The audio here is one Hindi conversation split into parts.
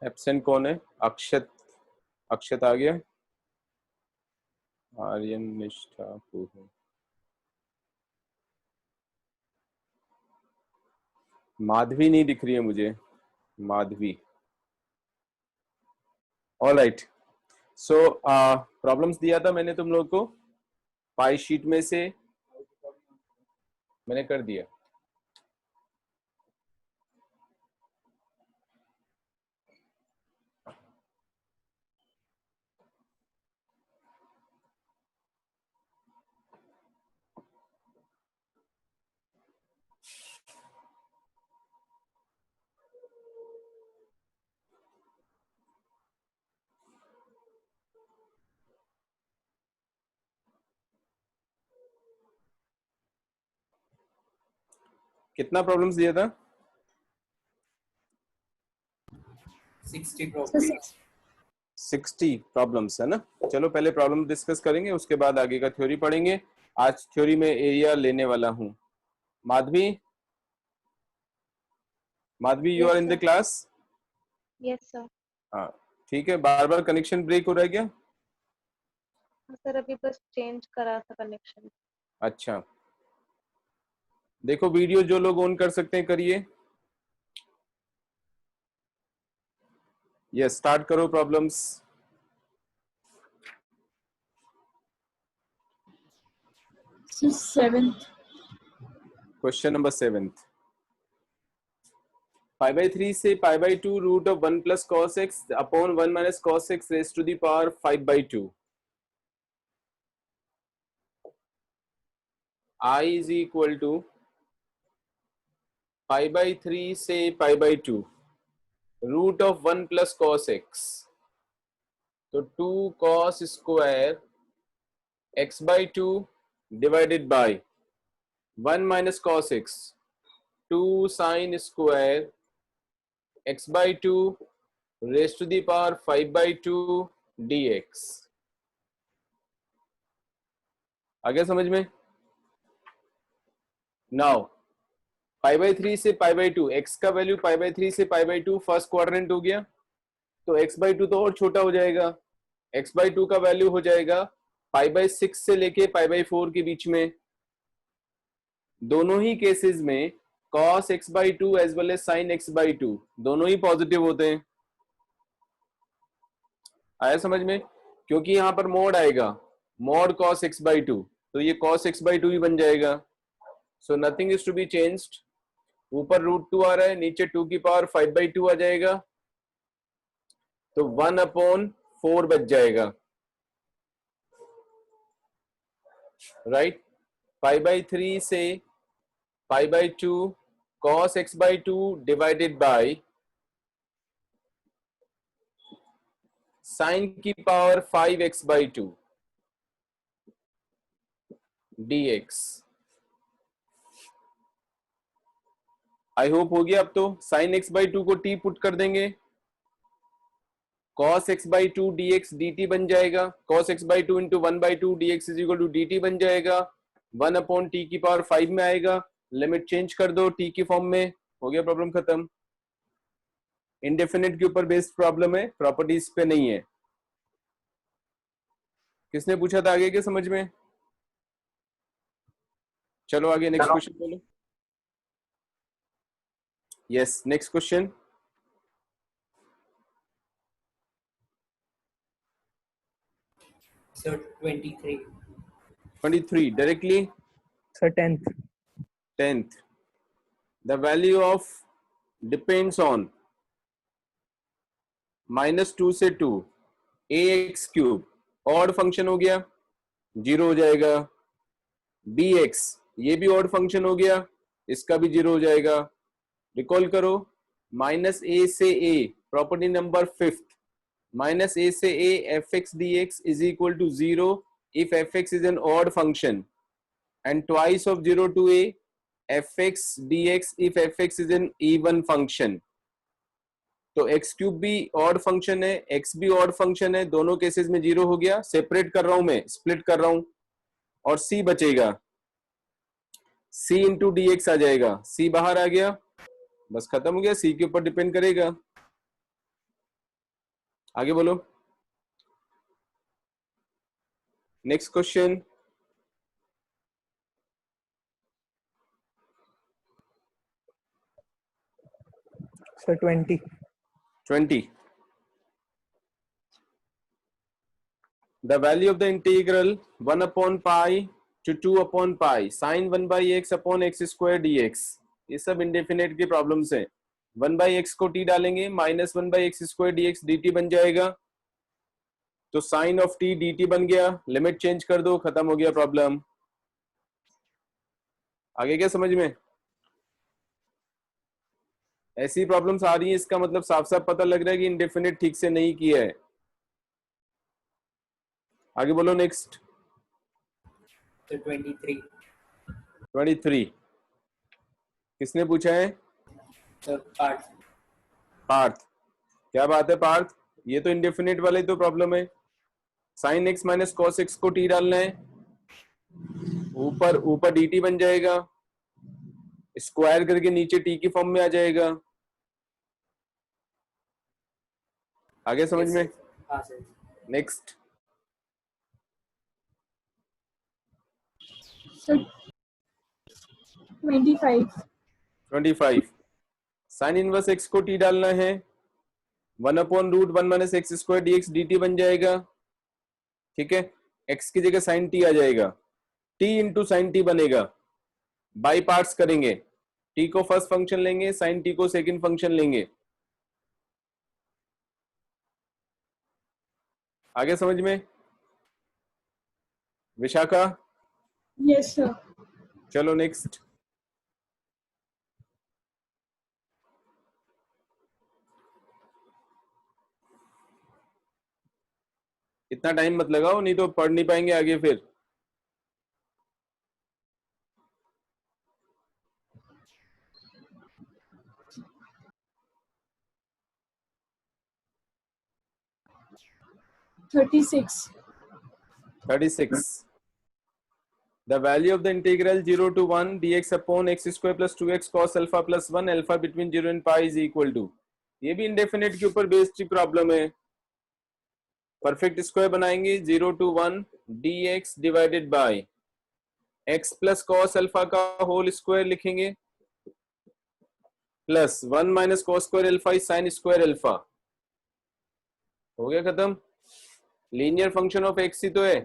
एब्सेंट कौन है? अक्षत, अक्षत आ गया। आर्यन, निष्ठा, पूर्ण। माधवी नहीं दिख रही है मुझे, माधवी। ऑल राइट, सो प्रॉब्लम्स दिया था मैंने तुम लोग को पाई शीट में से, मैंने कर दिया। कितना प्रॉब्लम्स दिया था? 60 प्रॉब्लम्स। 60 प्रॉब्लम्स है ना। चलो पहले प्रॉब्लम डिस्कस करेंगे, उसके बाद आगे का थ्योरी पढ़ेंगे। आज थ्योरी में एरिया लेने वाला हूँ। Madhavi, Madhavi you are in the class? Yes sir. हाँ ठीक है। बार बार कनेक्शन ब्रेक हो रहा है क्या? सर अभी बस चेंज करा था कनेक्शन। अच्छा, देखो वीडियो जो लोग ऑन कर सकते हैं करिए। यस, स्टार्ट करो problems. Question number 7, pi by 3 से pi by 2 root of 1 plus cos x upon 1 minus cos x raise to the power 5 by 2। I is equal to pi by 3 से pi by 2 root of 1 plus cos x, तो 2 cos square x by 2 divided by 1 minus cos x, 2 sine square x by 2 raise to the power 5 by 2 dx। आ गया समझ में? नाउ पाई बाई 3 से पाई बाई 2, एक्स का वैल्यू पाई बाई 3 से पाई बाई 2 फर्स्ट क्वाड्रेंट हो गया, तो एक्स बाई 2 तो और छोटा हो जाएगा। एक्स बाई 2 का वैल्यू हो जाएगा पाई बाई 6 से लेके पाई बाई 4 के बीच में। दोनों ही केसेस में cos x by 2 as well as sine x by 2 दोनों ही पॉजिटिव होते हैं। आया समझ में? क्योंकि यहां पर मोड आएगा, मोड cos x बाई 2, तो ये cos x बाई 2 ही बन जाएगा। So nothing is to be changed. ऊपर रूट 2 आ रहा है, नीचे 2 की पावर 5 बाई 2 आ जाएगा, तो 1 अपॉन 4 बच जाएगा। राइट, पाई बाई 3 से pi by 2 cos x by 2 divided by sine की power 5x by 2 dx। I hope हो गया। अब तो साइन x बाई 2 को t पुट कर देंगे, cos x by 2 dx dt बन जाएगा। cos x by 2 into 1 by 2 dx is equal to dt बन जाएगा। 1 अपॉन t की पावर 5 में आएगा, लिमिट चेंज कर दो t की फॉर्म में, हो गया प्रॉब्लम खत्म। इंडेफिनिट के ऊपर बेस्ड प्रॉब्लम है, प्रॉपर्टीज पे नहीं है। किसने पूछा था आगे के समझ में? चलो आगे नेक्स्ट क्वेश्चन बोलो। Yes, next question. Sir 23। 23 directly. Sir 10th 10th, the value of depends on -2 से 2 ax क्यूब, ऑड फंक्शन हो गया, 0 हो जाएगा। bx ये भी ऑड फंक्शन हो गया, इसका भी 0 हो जाएगा। रिकॉल करो, -a से a property number 5th, -a से a fx dx is equal to 0 if fx is an odd function and twice of 0 to a fx dx if fx is an even function। तो x क्यूब भी ऑड फंक्शन है, x भी ऑड फंक्शन है, दोनों केसेस में 0 हो गया। सेपरेट कर रहा हूं मैं, स्प्लिट कर रहा हूं, और c बचेगा, c इंटू डी एक्स आ जाएगा। c बाहर आ गया, बस खत्म हो गया, c के ऊपर डिपेंड करेगा। आगे बोलो। Next question. Sir 20. 20. The value of the integral 1 upon pi to 2 upon pi sin 1 by x upon x square dx। ये सब इंडेफिनेट की प्रॉब्लम्स हैं। 1 by x को t डालेंगे, minus 1 by x square dx dt बन जाएगा। तो साइन ऑफ t dt बन गया, लिमिट चेंज कर दो, खत्म हो गया प्रॉब्लम। आगे क्या समझ में? ऐसी प्रॉब्लम्स आ रही है, इसका मतलब साफ साफ पता लग रहा है कि इंडेफिनेट ठीक से नहीं किया है। आगे बोलो नेक्स्ट। तो 23। 23 किसने पूछा है? तो पार्ट। पार्थ। क्या बात है पार्थ, ये तो इंडेफिनेट वाले तो प्रॉब्लम है। Sine x minus cos x को टी डालना है, ऊपर ऊपर dt बन जाएगा, स्क्वायर करके नीचे टी की फॉर्म में आ जाएगा। आगे समझ में? हाँ sir. Next. So 25. 25 sine inverse x को टी डालना है, 1 upon root 1 minus x square D X D T बन जाएगा। ठीक है, एक्स की जगह साइन टी आ जाएगा, टी इंटू साइन टी बनेगा। बाई पार्ट्स करेंगे, टी को फर्स्ट फंक्शन लेंगे, साइन टी को सेकंड फंक्शन लेंगे। आगे समझ में? विशाखा? Yes, sir. चलो नेक्स्ट। इतना टाइम मत लगाओ, नहीं तो पढ़ नहीं पाएंगे आगे फिर। $36. 36 The value of the integral 0 to 1 dx upon x square plus 2x cos alpha plus 1 alpha between 0 and pi is equal to। ये भी इंडेफिनेट के ऊपर बेस्ड प्रॉब्लम है। परफेक्ट स्क्वायर बनाएंगे, 0 to 1 dx divided bye x plus cos alpha का होल स्क्वायर लिखेंगे, plus 1 minus cos square alpha sine square alpha. हो गया खत्म। लीनियर फंक्शन ऑफ x ही तो है,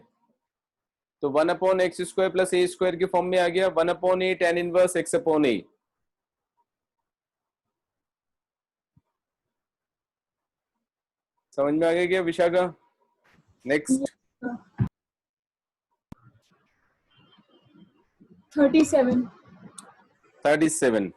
तो 1 अपॉन एक्स स्क्वायर प्लस ए स्क्वायर के फॉर्म में आ गया, 1 अपॉन ए tan इनवर्स x अपॉन ए। समझ में आ गया क्या विशाखा? नेक्स्ट। 37. 37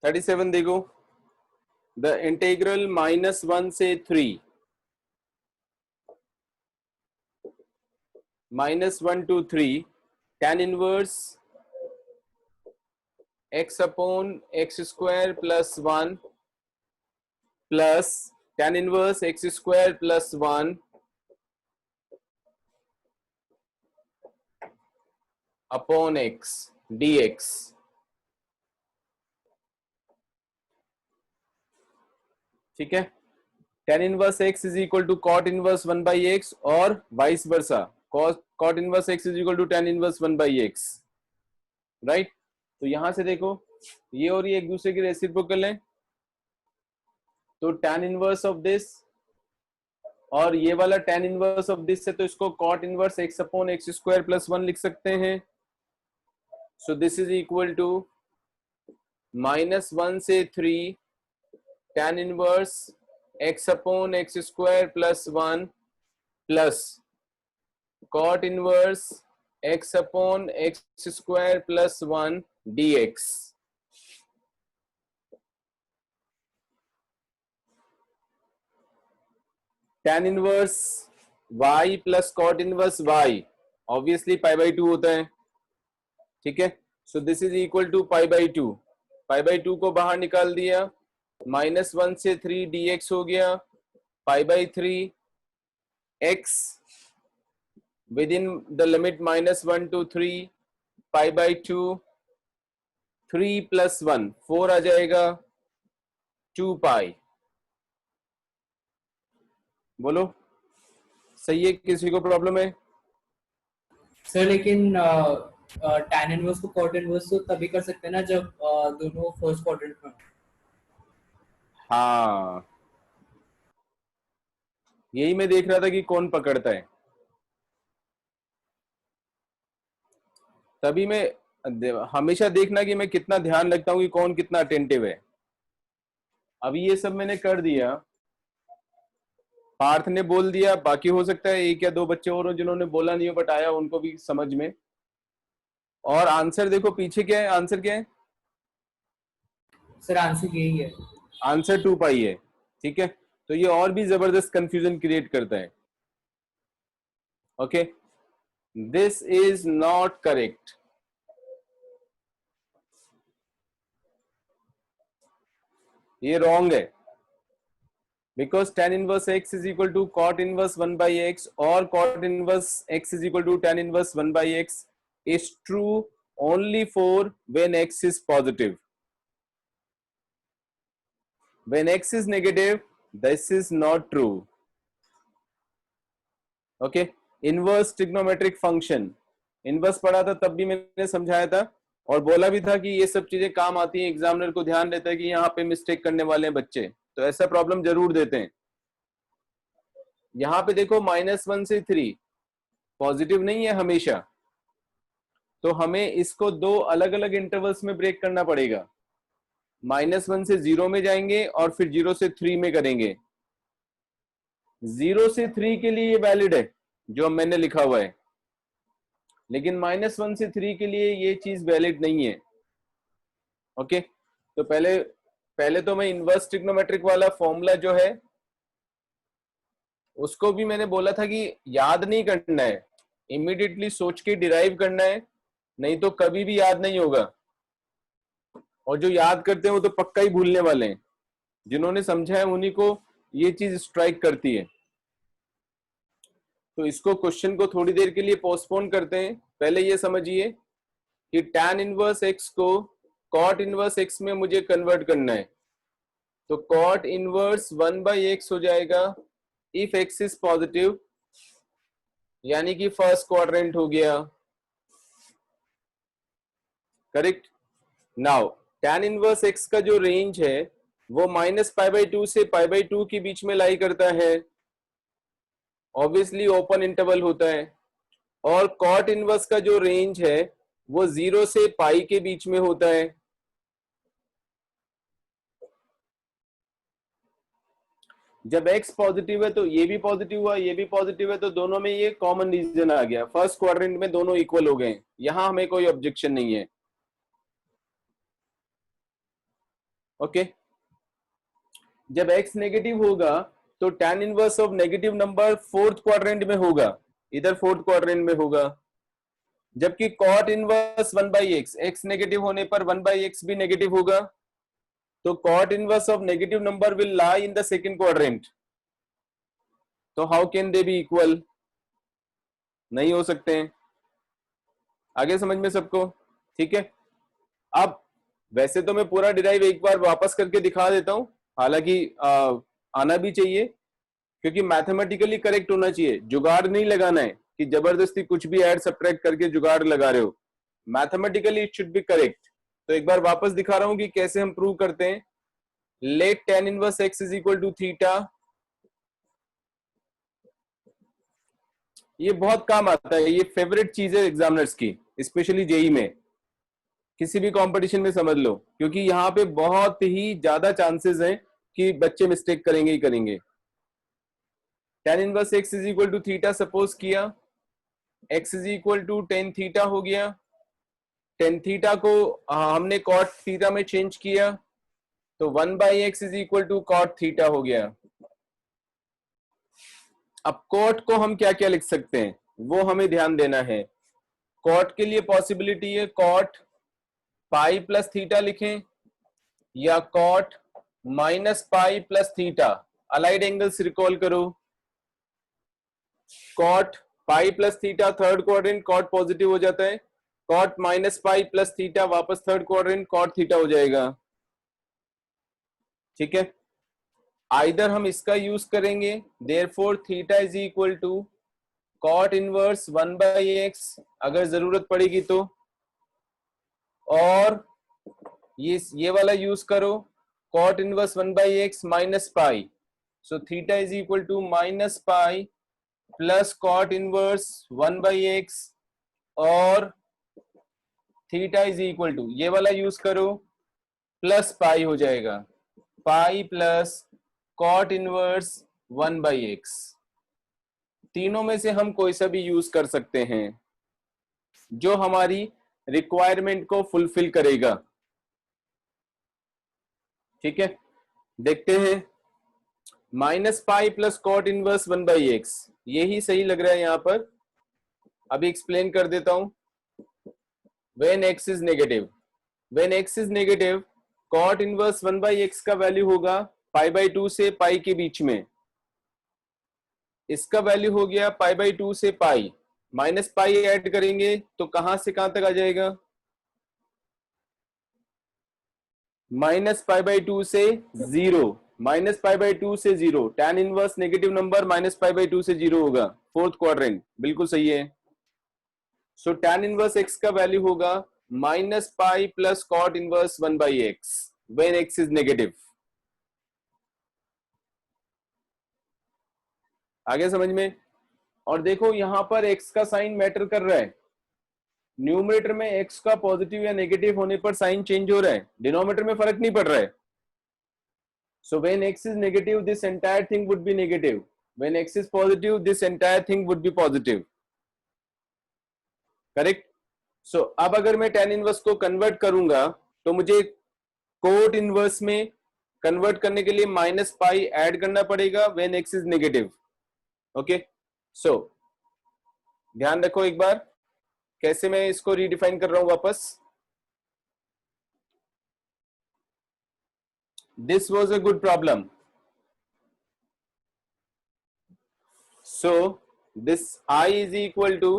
37 देखो, द इंटीग्रल -1 से 3 -1 to 3 tan inverse x upon x square plus 1 plus tan inverse x square plus 1 upon x dx। ठीक है, tan inverse x is equal to cot inverse 1 by x और vice versa, cot inverse x is equal to tan inverse 1 by x. Right, तो यहां से देखो ये और ये एक दूसरे के रेसिप्रोकल है, तो tan इनवर्स ऑफ दिस और ये वाला tan इनवर्स ऑफ दिस है, तो इसको cot inverse x upon x square plus 1 लिख सकते हैं। So this is equal to -1 से 3 tan inverse x upon x square plus 1 plus cot inverse x upon x square plus 1 dx। tan inverse y plus cot inverse y obviously pi by 2 होता है। ठीक है, so this is equal to pi by 2। Pi by 2 को बाहर निकाल दिया, -1 से 3 dx हो गया, π/3 x within the limit -1 to 3 π/2 3 + 1 4 आ जाएगा 2π। बोलो सही है, किसी को प्रॉब्लम है? सर लेकिन tan इनवर्स को cot इनवर्स तो तभी कर सकते हैं ना जब दोनों फर्स्ट क्वाड्रेंट में हो। हाँ, यही मैं देख रहा था कि कौन पकड़ता है, तभी मैं हमेशा देखना कि मैं कितना ध्यान रखता हूँ कि कौन कितना अटेंटिव है। अभी ये सब मैंने कर दिया, पार्थ ने बोल दिया, बाकी हो सकता है 1 या 2 बच्चे और हो जिन्होंने बोला नहीं हो बट आया उनको भी समझ में। और आंसर देखो पीछे क्या है, आंसर क्या है? सर आंसर यही है। आंसर 2π है, ठीक है। तो ये और भी जबरदस्त कंफ्यूजन क्रिएट करता है। Okay, this is not correct. ये रॉन्ग है, because tan inverse x is equal to cot inverse 1/x or cot inverse x is equal to tan inverse 1/x is true only for when x is positive. When x is negative, this is not true. Okay, inverse trigonometric function, inverse पढ़ा था तब भी मैंने समझाया था और बोला भी था कि ये सब चीजें काम आती हैं, एग्जामिनर को ध्यान रहता है कि यहाँ पे मिस्टेक करने वाले हैं बच्चे, तो ऐसा प्रॉब्लम जरूर देते हैं। यहाँ पे देखो -1 से 3 पॉजिटिव नहीं है हमेशा, तो हमें इसको 2 अलग अलग इंटरवल्स में ब्रेक करना पड़ेगा। -1 से 0 में जाएंगे और फिर 0 से 3 में करेंगे। 0 से 3 के लिए ये वैलिड है जो मैंने लिखा हुआ है, लेकिन -1 से 3 के लिए ये चीज वैलिड नहीं है। ओके, तो पहले तो मैं इनवर्स ट्रिग्नोमेट्रिक वाला फॉर्मूला जो है उसको भी मैंने बोला था कि याद नहीं करना है, इमीडिएटली सोच के डिराइव करना है, नहीं तो कभी भी याद नहीं होगा। और जो याद करते हैं वो तो पक्का ही भूलने वाले हैं, जिन्होंने समझा है उन्हीं को ये चीज स्ट्राइक करती है। तो इसको क्वेश्चन को थोड़ी देर के लिए पोस्टपोन करते हैं। पहले ये समझिए कि tan इनवर्स x को cot इनवर्स x में मुझे कन्वर्ट करना है, तो cot इनवर्स 1/x हो जाएगा इफ x इज पॉजिटिव, यानी कि फर्स्ट क्वाड्रेंट हो गया। Correct. Now tan inverse x का जो रेंज है वो -π/2 से π/2 के बीच में लाई करता है, ऑब्वियसली ओपन इंटरवल होता है। और cot इनवर्स का जो रेंज है वो 0 से पाई के बीच में होता है। जब x पॉजिटिव है तो ये भी पॉजिटिव हुआ, ये भी पॉजिटिव है, तो दोनों में ये कॉमन रीजन आ गया, फर्स्ट क्वाड्रेंट में दोनों इक्वल हो गए, यहां हमें कोई ऑब्जेक्शन नहीं है। ओके, जब x नेगेटिव होगा तो tan inverse of negative number fourth quadrant में होगा, इधर फोर्थ क्वाड्रेंट में होगा। जबकि cot inverse 1/x, x negative होने पर 1/x भी नेगेटिव होगा, तो cot inverse of negative number will lie in the second quadrant. तो how can they be equal? नहीं हो सकते हैं। आगे समझ में सबको? ठीक है। अब वैसे तो मैं पूरा डिराइव एक बार वापस करके दिखा देता हूं, हालांकि आना भी चाहिए क्योंकि मैथमेटिकली करेक्ट होना चाहिए, जुगाड़ नहीं लगाना है कि जबरदस्ती कुछ भी ऐड सब्ट्रैक्ट करके जुगाड़ लगा रहे हो। Mathematically it should be correct. तो एक बार वापस दिखा रहा हूं कि कैसे हम प्रूव करते हैं। Let tan inverse x is equal to theta, ये बहुत काम आता है, ये फेवरेट चीज है एग्जामिनर्स की, स्पेशली जेई में, किसी भी कंपटीशन में समझ लो, क्योंकि यहाँ पे बहुत ही ज्यादा चांसेस हैं कि बच्चे मिस्टेक करेंगे ही करेंगे। tan inverse x is equal to theta suppose किया, x is equal to tan theta हो गया। tan थीटा को हमने cot थीटा में चेंज किया, तो 1/x is equal to cot theta हो गया। अब cot को हम क्या क्या लिख सकते हैं वो हमें ध्यान देना है। cot के लिए पॉसिबिलिटी है cot पाई प्लस थीटा लिखें या cot minus pi plus theta, allied angles recall करो, cot pi plus theta third quadrant cot positive हो जाता है, cot minus pi plus theta वापस थर्ड क्वाड्रेंट कॉट थीटा हो जाएगा। ठीक है, आइदर हम इसका यूज करेंगे, therefore theta is equal to cot inverse 1/x अगर जरूरत पड़ेगी तो, और ये वाला यूज करो cot inverse 1/x minus pi, so theta is equal to minus pi plus cot inverse 1/x, और थीटा इज इक्वल टू ये वाला यूज करो प्लस पाई हो जाएगा, पाई प्लस कॉट इनवर्स 1/x। तीनों में से हम कोई सा भी यूज कर सकते हैं जो हमारी रिक्वायरमेंट को फुलफिल करेगा। ठीक है, देखते हैं, minus pi plus cot inverse 1/x, यही सही लग रहा है यहां पर। अभी एक्सप्लेन कर देता हूं। When x is negative, when x is negative cot inverse 1/x का वैल्यू होगा π/2 से पाई के बीच में, इसका वैल्यू हो गया π/2 से पाई, माइनस पाई ऐड करेंगे तो कहां से कहां तक आ जाएगा, माइनस π/2 से 0, माइनस π/2 से 0, tan inverse negative number minus π/2 से 0 होगा, फोर्थ क्वाड्रेंट बिल्कुल सही है। सो tan इनवर्स x का वैल्यू होगा minus pi plus cot inverse 1/x when x is negative. आगे समझ में? और देखो यहां पर x का साइन मैटर कर रहा है, न्यूमरेटर में x का पॉजिटिव या नेगेटिव होने पर साइन चेंज हो रहा है, डिनोमिनेटर में फर्क नहीं पड़ रहा है। So when x is negative this entire thing would be negative, when x is positive this entire thing would be positive, correct. So अब अगर मैं tan इनवर्स को कन्वर्ट करूंगा तो मुझे कोट इनवर्स में कन्वर्ट करने के लिए माइनस पाई ऐड करना पड़ेगा when x is negative. Okay, so ध्यान रखो एक बार कैसे मैं इसको रीडिफाइन कर रहा हूं वापस। This was a good problem, so this I is equal to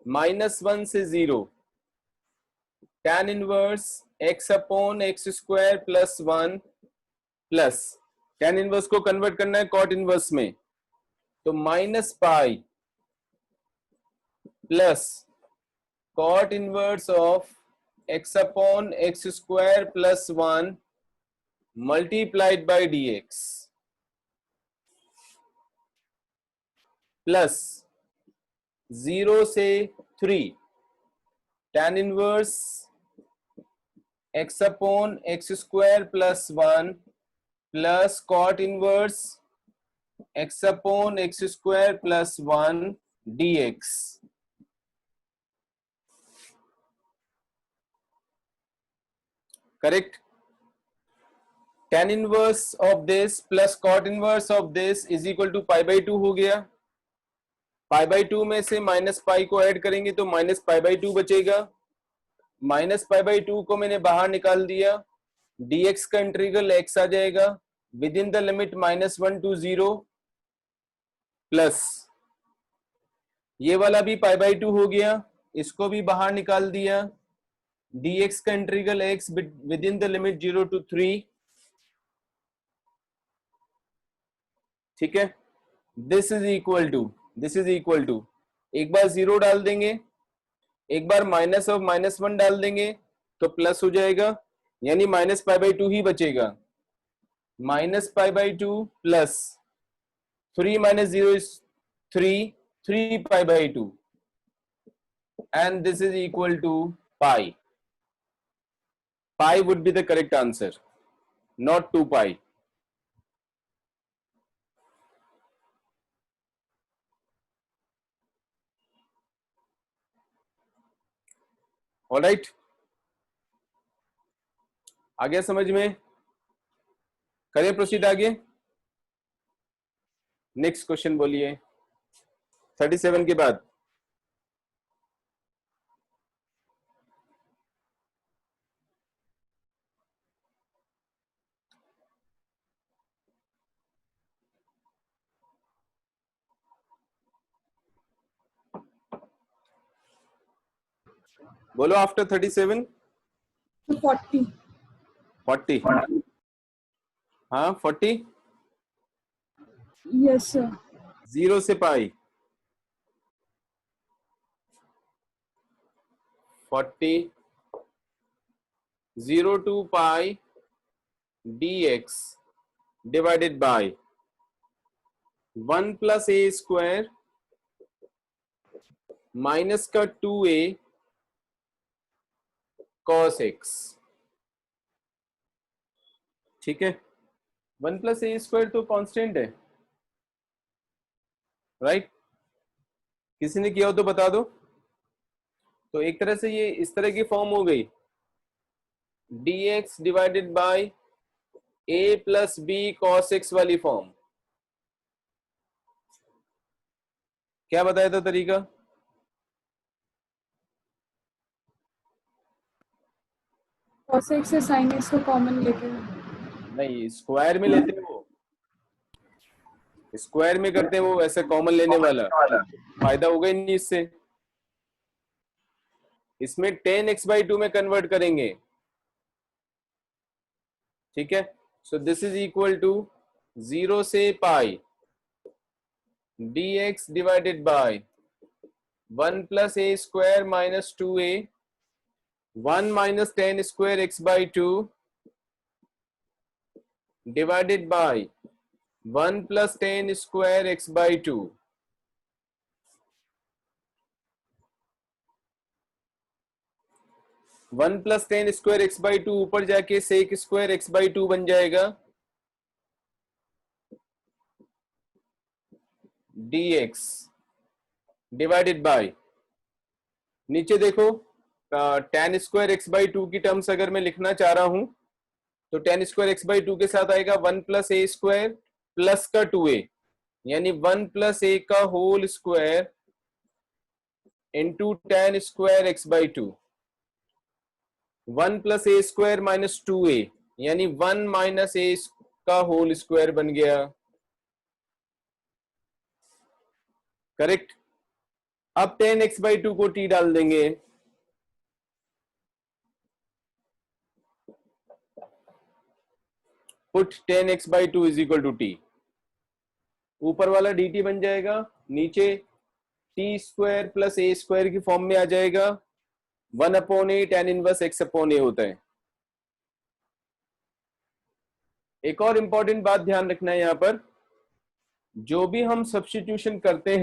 -1 से 0 tan inverse x upon x square plus 1 plus tan inverse को कन्वर्ट करना है कॉट इनवर्स में, तो minus pi plus cot inverse of x upon x square plus 1 multiplied by dx plus 0 से 3 tan inverse x upon x square plus 1 plus cot inverse x upon x square plus 1 dx। Correct, tan inverse of this plus cot inverse of this is equal to π/2 हो गया, π/2 में से माइनस पाई को ऐड करेंगे तो माइनस π/2 बचेगा, माइनस π/2 को मैंने बाहर निकाल दिया, dx का इंटीग्रल x आ जाएगा with in the limit -1 to 0 plus ये वाला भी π/2 हो गया, इसको भी बाहर निकाल दिया, dx का integral x with in the limit 0 to 3। ठीक है, दिस इज इक्वल टू एक बार 0 डाल देंगे, एक बार माइनस ऑफ -1 डाल देंगे तो प्लस हो जाएगा, यानी माइनस π/2 ही बचेगा, minus π/2 plus 3 minus 0 is 3 π/2 and this is equal to pi. Pi would be the correct answer, not 2 pi. All right, आ गया समझ में? करें प्रोसीड आगे। नेक्स्ट क्वेश्चन बोलिए 37 के बाद। बोलो आफ्टर 37 So 40. 40, हाँ 40, Yes, sir. 0 से पाई 40, 0 to pi dx divided by 1 plus a square minus का 2a cos x। ठीक है, 1 प्लस ए स्क्वायर तो कांस्टेंट है, राइट? किसी ने किया हो तो बता दो। तो एक तरह से ये इस तरह की फॉर्म हो गई, dx divided by a plus B cos x वाली फॉर्म। क्या बताया था तरीका? cos x से sin x को कॉमन लेके नहीं, स्क्वायर में लेते हैं, वो स्क्वायर में करते हैं, वो ऐसे कॉमन लेने वाला फायदा होगा ही नहीं इससे। इसमें 10x/2 में कन्वर्ट करेंगे। ठीक है, so this is equal to 0 से pi dx divided by 1 plus A square minus 2a 1 minus 10 square x/2 divided by 1 plus 10 square x/2। One plus 10 square x/2 ऊपर जाके सेक स्क्वायर x/2 बन जाएगा, dx डिवाइडेड बाय, नीचे देखो tan स्क्वायर x/2 की टर्म्स अगर मैं लिखना चाह रहा हूं तो tan स्क्वायर x/2 के साथ आएगा 1 प्लस ए स्क्वायर प्लस का 2a, यानी 1 प्लस ए का whole square into tan square x/2। 1 plus ए स्क्वायर माइनस 2a, यानी 1 माइनस ए का होल स्क्वायर बन गया। करेक्ट। अब 10x/2 को t डाल देंगे, put 10x/2 is equal to t, ऊपर वाला dt बन जाएगा, नीचे t स्क्वायर प्लस ए स्क्वायर की फॉर्म में आ जाएगा, 1/a tan इनवर्स x/a होता है। एक और इंपॉर्टेंट बात ध्यान रखना है यहां पर, जो भी हम सब्स्टिट्यूशन करते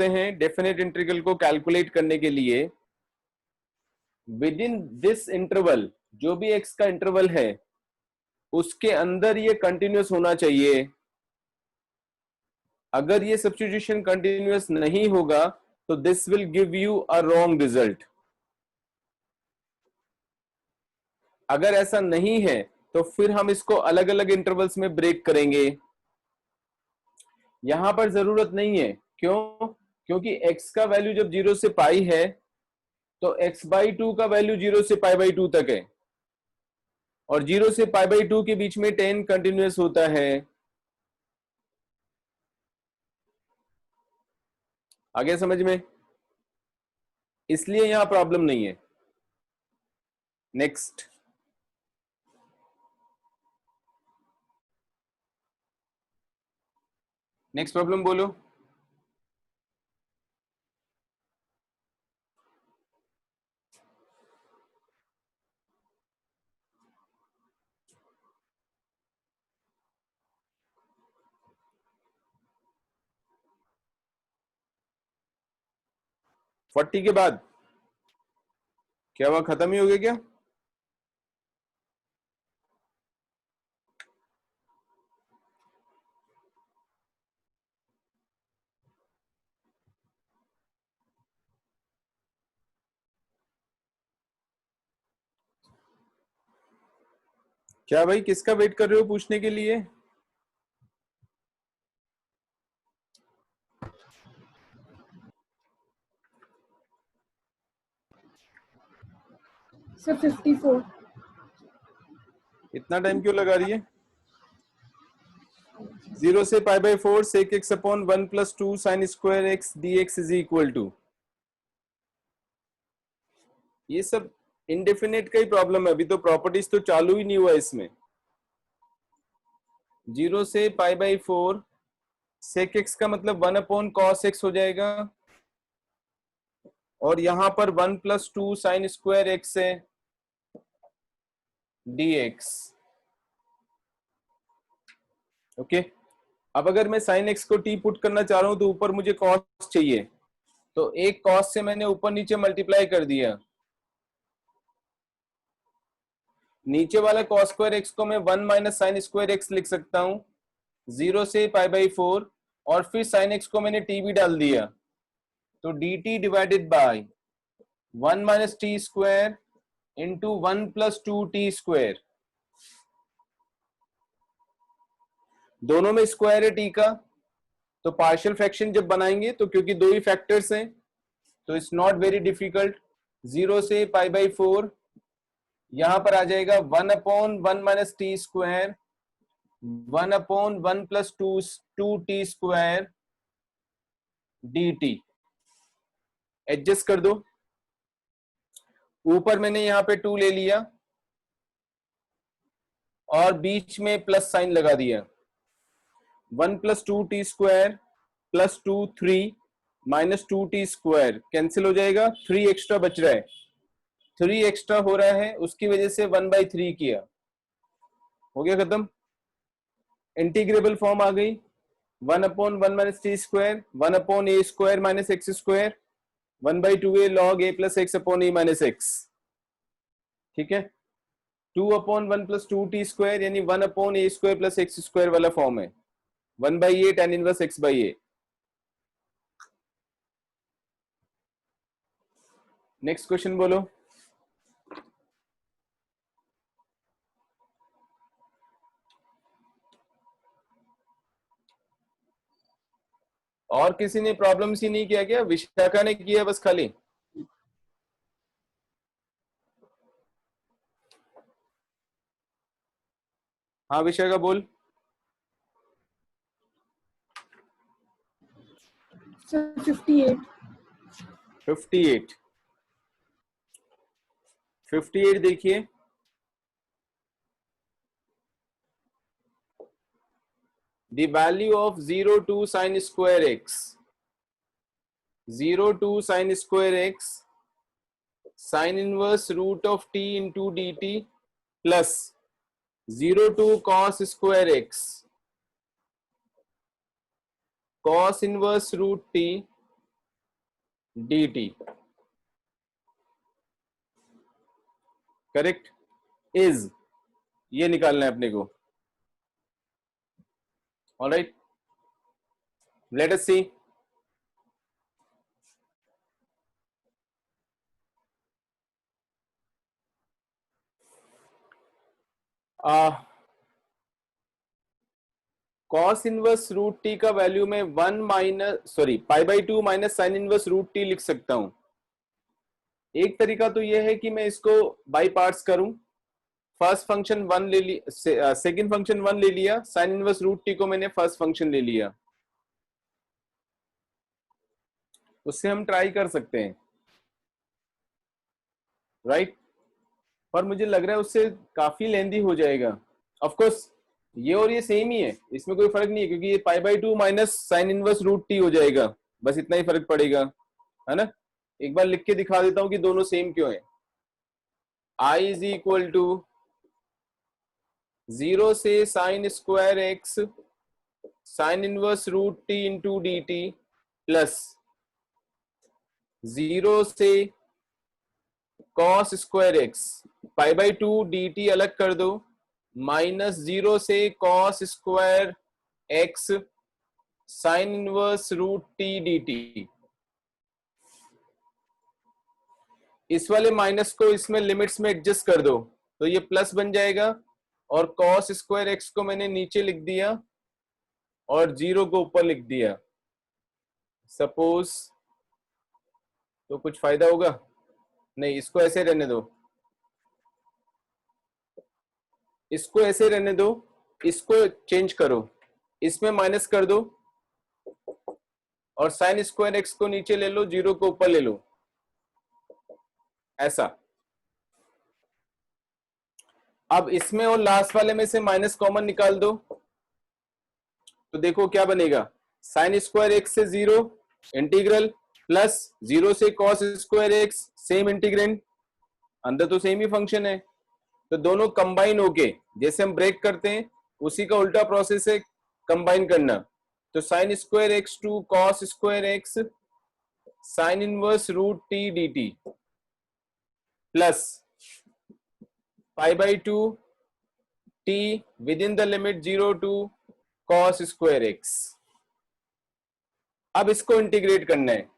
हैं डेफिनेट इंटीग्रल को कैलकुलेट करने के लिए, विद इन दिस इंटरवल, जो भी x का इंटरवल है उसके अंदर ये कंटिन्यूअस होना चाहिए। अगर ये सब्स्टिट्यूशन कंटिन्यूअस नहीं होगा तो this will give you a wrong result. अगर ऐसा नहीं है तो फिर हम इसको अलग अलग इंटरवल्स में ब्रेक करेंगे। यहां पर जरूरत नहीं है, क्यों? क्योंकि x का वैल्यू जब 0 से पाई है तो x/2 का वैल्यू 0 से π/2 तक है, और 0 से π/2 के बीच में 10 कंटिन्यूअस होता है। आगे समझ में? इसलिए यहां प्रॉब्लम नहीं है। नेक्स्ट, नेक्स्ट प्रॉब्लम बोलो। फोर्टी के बाद क्या हुआ, खत्म ही हो गया क्या? क्या भाई, किसका वेट कर रहे हो पूछने के लिए? सर 54. इतना टाइम क्यों लगा रही है? 0 से π/4 sec x/1 + 2 sin square x dx is equal to ये सब इंडेफिनेट का ही प्रॉब्लम है, अभी तो प्रॉपर्टीज तो चालू ही नहीं हुआ इसमें। 0 से π/4 sec x का मतलब 1 cos x हो जाएगा, और यहां पर 1 + 2 sin स्क्वायर x है dx। ओके, अब अगर मैं sin x को t पुट करना चाह रहा हूं तो ऊपर मुझे cos चाहिए, तो एक cos से मैंने ऊपर नीचे मल्टीप्लाई कर दिया। नीचे वाला cos स्क्वायर x को मैं 1 - sin स्क्वायर x लिख सकता हूं 0 से π/4, और फिर sin x को मैंने t भी डाल दिया, तो dt divided by 1 - t square into 1 + 2t square. दोनों में स्क्वायर है t का, तो पार्शियल फ्रैक्शन जब बनाएंगे तो क्योंकि दो ही फैक्टर्स हैं तो इट्स नॉट वेरी डिफिकल्ट। 0 से π/4 यहां पर आ जाएगा 1/1 - t square 1/1 + 2t square dt। Adjust कर दो, ऊपर मैंने यहां पे 2 ले लिया और बीच में प्लस साइन लगा दिया। 1 + 2t square + 2 3 - 2t square cancel हो जाएगा, 3 एक्स्ट्रा बच रहा है, 3 एक्स्ट्रा हो रहा है, उसकी वजह से 1/3 किया, हो गया खत्म। इंटीग्रेबल फॉर्म आ गई, 1/1 - t square 1/a square - x square 1/2a log a + x/a - x। ठीक है, 2/1 + 2t स्क्वायर यानी 1/a स्क्वायर + x स्क्वायर वाला फॉर्म है, 1/a tan inverse x/a। Next question बोलो। और किसी ने प्रॉब्लम ही नहीं किया क्या? विशाखा ने किया बस खाली? हाँ विशाखा बोल। Sir, 58. 58 58 देखिए, the value of 0 to sin square x 0 to sin square x sin inverse root of t into dt plus 0 to cos square x cos inverse root t dt। Correct is, ये निकालना है अपने को। Alright, let us see. Cos inverse root T का वैल्यू में 1 - minus sine inverse root T लिख सकता हूं। एक तरीका तो यह है कि मैं इसको बाई पार्ट्स करूं, फर्स्ट फंक्शन 1 ले लिया, सेकंड फंक्शन 1 ले लिया, साइन इनवर्स रूट टी को मैंने फर्स्ट फंक्शन ले लिया, उससे हम ट्राई कर सकते हैं, राइट? पर मुझे लग रहा है उससे काफी लेंदी हो जाएगा। ऑफ कोर्स ये और ये सेम ही है, इसमें कोई फर्क नहीं है, क्योंकि ये π/2 minus sine inverse root t हो जाएगा, बस इतना ही फर्क पड़ेगा, है ना? एक बार लिख के दिखा देता हूं कि दोनों सेम क्यों है। I इज इक्वल टू 0 से sine square x sine inverse root t into d T plus 0 से cos square x π/2 d t अलग कर दो, माइनस 0 से cos square x sine inverse root T D t. इस वाले माइनस को इसमें लिमिट्स में एडजस्ट कर दो तो ये प्लस बन जाएगा, और कॉस स्क्वायर एक्स को मैंने नीचे लिख दिया और 0 को ऊपर लिख दिया। सपोज तो कुछ फायदा होगा नहीं, इसको ऐसे रहने दो, इसको ऐसे रहने दो, इसको चेंज करो, इसमें माइनस कर दो और साइन स्क्वायर एक्स को नीचे ले लो, 0 को ऊपर ले लो, ऐसा। अब इसमें और लास्ट वाले में से माइनस कॉमन निकाल दो, तो देखो क्या बनेगा, साइन स्क्वायर एक्स से 0 इंटीग्रल प्लस 0 से cos square x same integrand, अंदर तो सेम ही फंक्शन है, तो दोनों कंबाइन होके जैसे हम ब्रेक करते हैं उसी का उल्टा प्रोसेस है कंबाइन करना। तो sine square x to cos square x sine inverse root T D T plus pi by two T within the limit 0 to cos square x. अब इसको इंटीग्रेट करना है,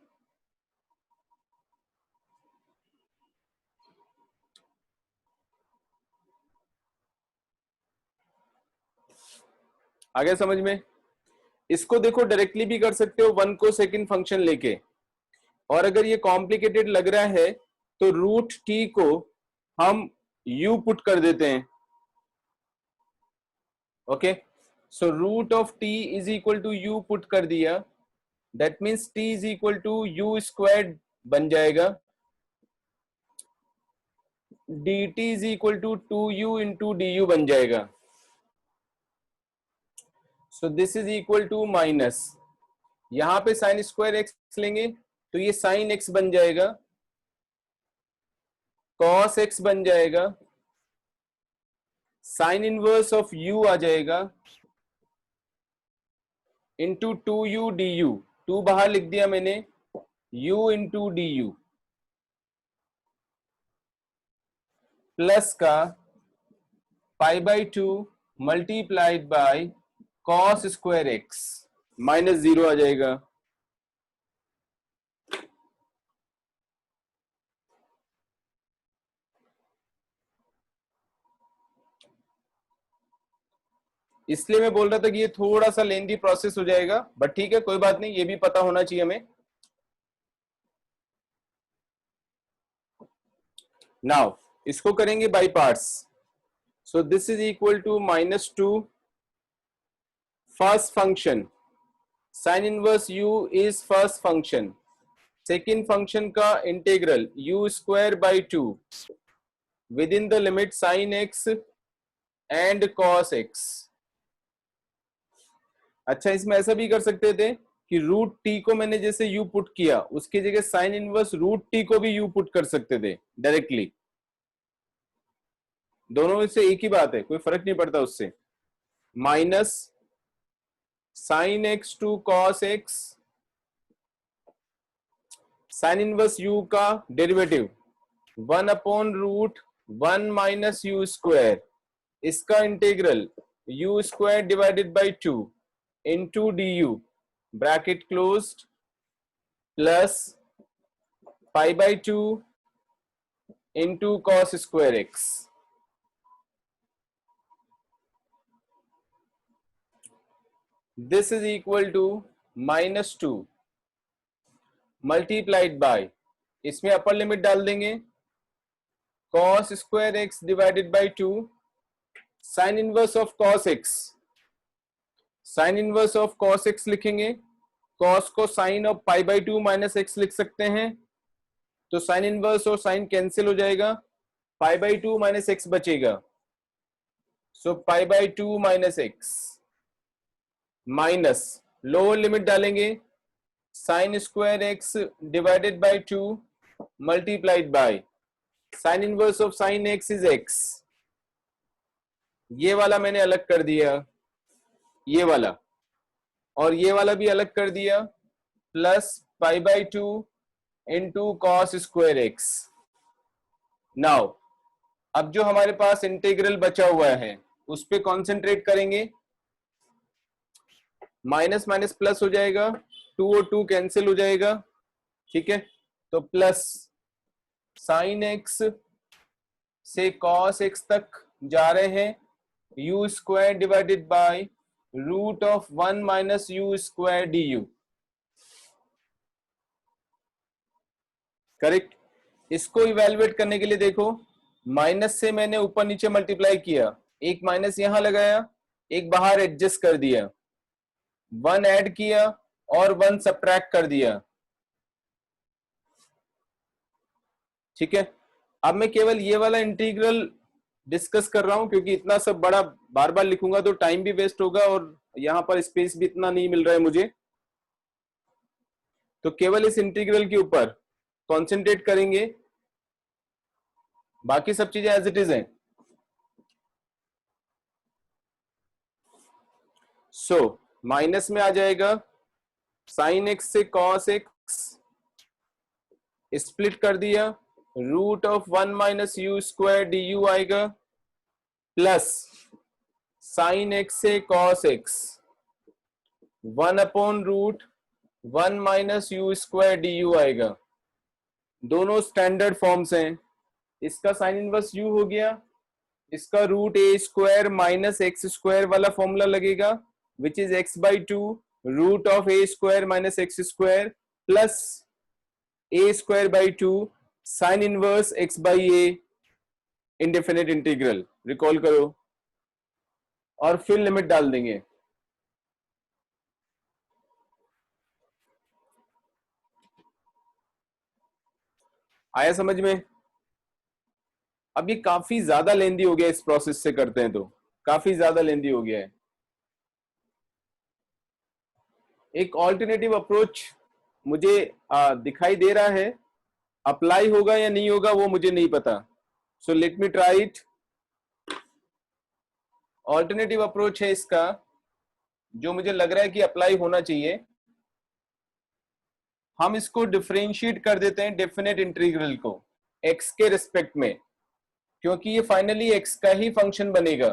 आ गया समझ में? इसको देखो डायरेक्टली भी कर सकते हो 1 को सेकंड फंक्शन लेके, और अगर ये कॉम्प्लिकेटेड लग रहा है तो रूट टी को हम u पुट कर देते हैं। Okay, so root of T is equal to u put कर दिया, that means t is equal to u squared बन जाएगा, dt is equal to 2u into du बन जाएगा। So this is equal to minus, यहां पे साइन स्क्वायर एक्स लेंगे तो ये साइन एक्स बन जाएगा, कॉस एक्स बन जाएगा, साइन इनवर्स ऑफ u आ जाएगा इंटू 2u du, 2 बाहर लिख दिया मैंने, u इंटू du प्लस का पाई by 2 multiplied by cos square x minus 0 आ जाएगा। इसलिए मैं बोल रहा था कि ये थोड़ा सा लेंदी प्रोसेस हो जाएगा, बट ठीक है कोई बात नहीं, ये भी पता होना चाहिए हमें। नाउ इसको करेंगे by parts, so this is equal to -2 first function, sine inverse u is first function, second function का integral u square by 2 within the limit sine x and cos x. अच्छा, इसमें ऐसा भी कर सकते थे कि रूट टी को मैंने जैसे u पुट किया उसकी जगह साइन इनवर्स रूट टी को भी u पुट कर सकते थे डायरेक्टली, दोनों में से एक ही बात है, कोई फर्क नहीं पड़ता उससे। Minus sine x to cos x, sine inverse u का derivative 1 upon root 1 minus u square, इसका integral u square divided by 2 into du bracket closed plus pi by 2 into cos square x. This is equal to -2 multiplied by, इसमें अपर लिमिट डाल देंगे cos square x divided by 2 sine inverse of cos x, sine inverse of cos x लिखेंगे, cos को sine of pi by 2 minus x लिख सकते हैं, तो साइन इनवर्स और साइन कैंसिल हो जाएगा, पाई बाई 2 माइनस एक्स बचेगा, so pi by 2 minus x minus lower limit डालेंगे sine square x divided by 2 multiplied by sine inverse of sine x is x, ये वाला मैंने अलग कर दिया, ये वाला और ये वाला भी अलग कर दिया, plus pi by 2 into cos square x. Now अब जो हमारे पास इंटीग्रल बचा हुआ है उस पे कॉन्सेंट्रेट करेंगे, माइनस माइनस प्लस हो जाएगा, 2 और 2 कैंसिल हो जाएगा, ठीक है, तो प्लस साइन एक्स से कॉस एक्स तक जा रहे हैं, u square divided by root of 1 minus u square du, correct. इसको इवेल्युएट करने के लिए देखो, माइनस से मैंने ऊपर नीचे मल्टीप्लाई किया, एक माइनस यहां लगाया, एक बाहर एडजस्ट कर दिया, 1 ऐड किया और 1 सब्ट्रैक्ट कर दिया, ठीक है। अब मैं केवल ये वाला इंटीग्रल डिस्कस कर रहा हूं, क्योंकि इतना सब बड़ा बार बार लिखूंगा तो टाइम भी वेस्ट होगा और यहां पर स्पेस भी इतना नहीं मिल रहा है मुझे। तो केवल इस इंटीग्रल के ऊपर कॉन्सेंट्रेट करेंगे, बाकी सब चीजें एज इट इज हैं। सो माइनस में आ जाएगा साइन एक्स से कॉस एक्स, स्प्लिट कर दिया, root of 1 minus U square D U आएगा, प्लस साइन एक्स से cos x 1 upon root 1 minus U square D U आएगा। दोनों स्टैंडर्ड फॉर्म्स हैं। इसका साइन इनवर्स यू हो गया, इसका root A square minus x square वाला फॉर्मूला लगेगा, which is x by two root of A square minus x square plus A square by two sine inverse x by A indefinite integral. Recall करो और फिर लिमिट डाल देंगे। आया समझ में? अब ये काफी ज्यादा लेंदी हो गया, इस प्रोसेस से करते हैं तो काफी ज्यादा लेंदी हो गया है। एक ऑल्टरनेटिव अप्रोच मुझे दिखाई दे रहा है, अप्लाई होगा या नहीं होगा वो मुझे नहीं पता। So let me try it. Alternative approach है इसका, जो मुझे लग रहा है कि अप्लाई होना चाहिए। हम इसको डिफरेंशिएट कर देते हैं डेफिनेट इंटीग्रल को x के रिस्पेक्ट में, क्योंकि ये फाइनली x का ही फंक्शन बनेगा।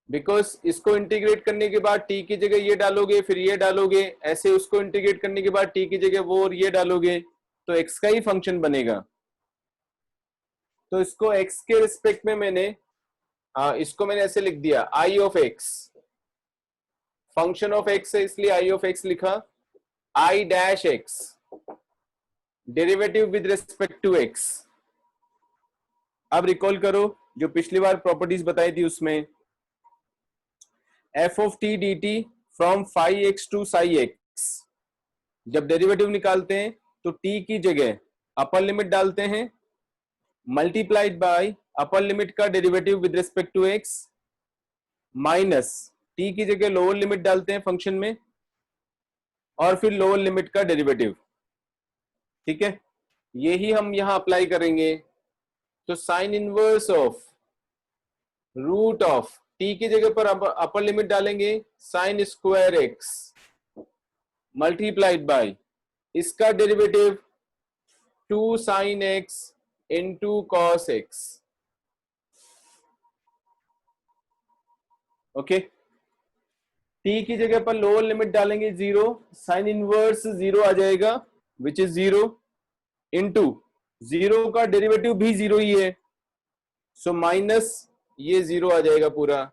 बिकॉज इसको इंटीग्रेट करने के बाद t की जगह ये डालोगे, फिर ये डालोगे, ऐसे उसको इंटीग्रेट करने के बाद t की जगह वो और ये डालोगे, तो x का ही फंक्शन बनेगा। तो इसको x के रिस्पेक्ट में मैंने इसको मैंने ऐसे लिख दिया, i of x, function of x है इसलिए i ऑफ x लिखा, i dash x derivative with respect to x। अब रिकॉल करो जो पिछली बार प्रॉपर्टीज बताई थी, उसमें f of t dt from phi x to psi x, जब डेरिवेटिव निकालते हैं तो t की जगह अपर लिमिट डालते हैं, मल्टीप्लाइड बाय अपर लिमिट का derivative with respect to x, minus t की जगह लोअर लिमिट डालते हैं फंक्शन में, और फिर लोअर लिमिट का डेरिवेटिव। ठीक है, यही हम यहां अप्लाई करेंगे। तो sine inverse of root of t की जगह पर अपर लिमिट डालेंगे sine square x multiplied by इसका derivative 2 sine x into cos x। Okay, t की जगह पर लोअर लिमिट डालेंगे 0, साइन इनवर्स 0 आ जाएगा विच इज 0, इंटू 0 का डेरिवेटिव भी 0 ही है, सो माइनस ये 0 आ जाएगा पूरा।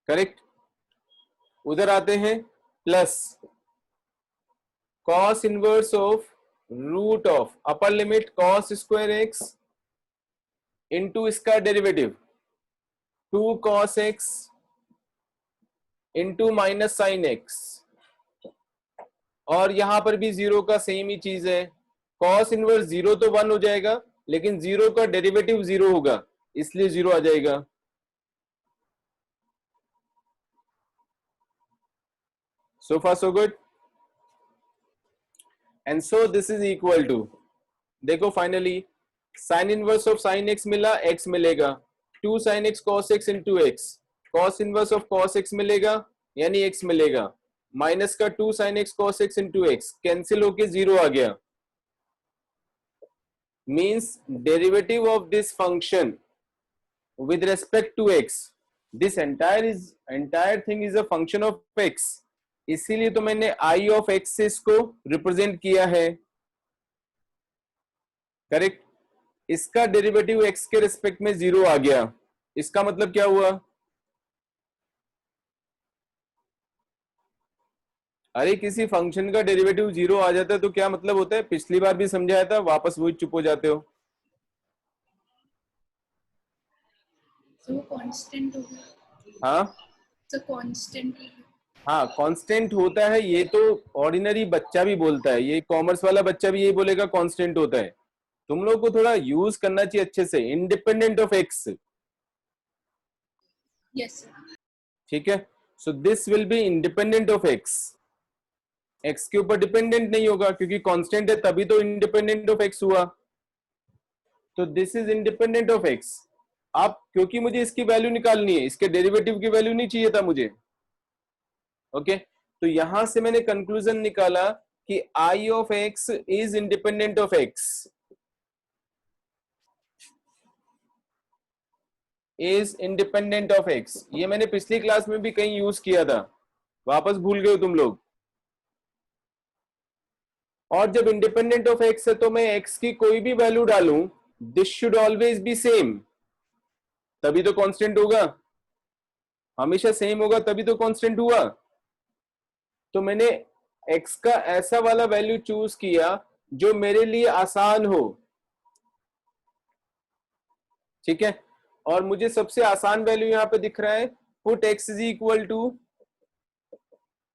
करेक्ट। उधर आते हैं, plus cos inverse of root of upper limit cos square x into इसका derivative 2 cos x into minus sine x, और यहां पर भी 0 का सेम ही चीज है। cos इनवर्स 0 तो 1 हो जाएगा, लेकिन 0 का डेरिवेटिव 0 होगा इसलिए 0 आ जाएगा। So far so good, and so this is equal to, देखो finally sign inverse of sine x मिला, x मिलेगा 2 sin x cos x into x, cos inverse of cos x मिलेगा यानी x मिलेगा, माइनस का 2 sin x cos x into x cancel होके 0 आ गया। means derivative of this function with respect to x, this entire thing is a function of x, इसीलिए तो मैंने i of x से इसको रिप्रेजेंट किया है। करेक्ट। इसका डेरिवेटिव x के रिस्पेक्ट में 0 आ गया, इसका मतलब क्या हुआ? अरे किसी फंक्शन का डेरिवेटिव 0 आ जाता है तो क्या मतलब होता है? पिछली बार भी समझाया था, वापस वही चुप हो जाते हो। तो कांस्टेंट होगा। हाँ तो कांस्टेंट, हाँ कांस्टेंट होता है, ये तो ऑर्डिनरी बच्चा भी बोलता है, ये कॉमर्स वाला बच्चा भी यही बोलेगा कांस्टेंट होता है। तुम लोग को थोड़ा यूज करना चाहिए अच्छे से, independent of x. Yes, sir. ठीक है, so this will be independent of x. X के ऊपर डिपेंडेंट नहीं होगा क्योंकि कांस्टेंट है, तभी तो इंडिपेंडेंट ऑफ एक्स हुआ। तो this is independent of x. अब क्योंकि मुझे इसकी वैल्यू निकालनी है, इसके डेरिवेटिव की वैल्यू नहीं चाहिए था मुझे। ओके, तो यहां से मैंने कंक्लूजन निकाला कि I of x is independent of x, is independent of x. ये मैंने पिछली क्लास में भी कहीं यूज किया था, वापस भूल गए हो तुम लोग। और जब इंडिपेंडेंट ऑफ एक्स है तो मैं एक्स की कोई भी वैल्यू डालूं, this should always be same, तभी तो कांस्टेंट होगा। हमेशा सेम होगा तभी तो कांस्टेंट हुआ। तो मैंने एक्स का ऐसा वाला वैल्यू चूज किया जो मेरे लिए आसान हो। ठीक है, और मुझे सबसे आसान वैल्यू यहां पे दिख रहा है, put x is equal to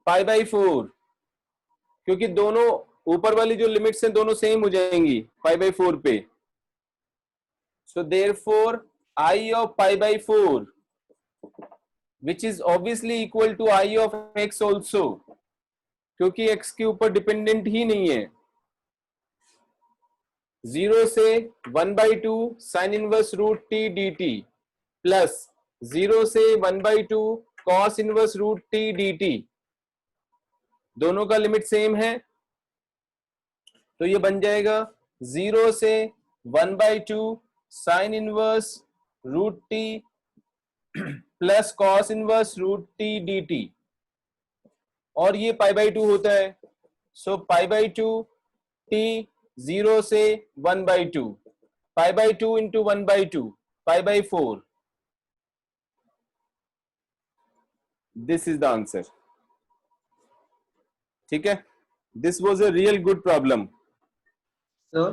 pi by 4, क्योंकि दोनों ऊपर वाली जो लिमिट्स हैं दोनों सेम हो जाएंगी पाई बाई 4 पे। So therefore I of pi by 4 which is obviously equal to I of x also, क्योंकि x के ऊपर डिपेंडेंट ही नहीं है। 0 से 1/2 sine inverse root T D T plus 0 से 1/2 cos inverse root T D T, दोनों का लिमिट सेम है, तो ये बन जाएगा 0 से 1/2 sine inverse root T plus cos inverse root T D T, और ये पाई बाई 2 होता है। सो पाई बाई 2 टी 0 से 1/2, पाई by 2 into 1/2 pi by 4, this is the answer. ठीक है, this was a real good problem. Sir,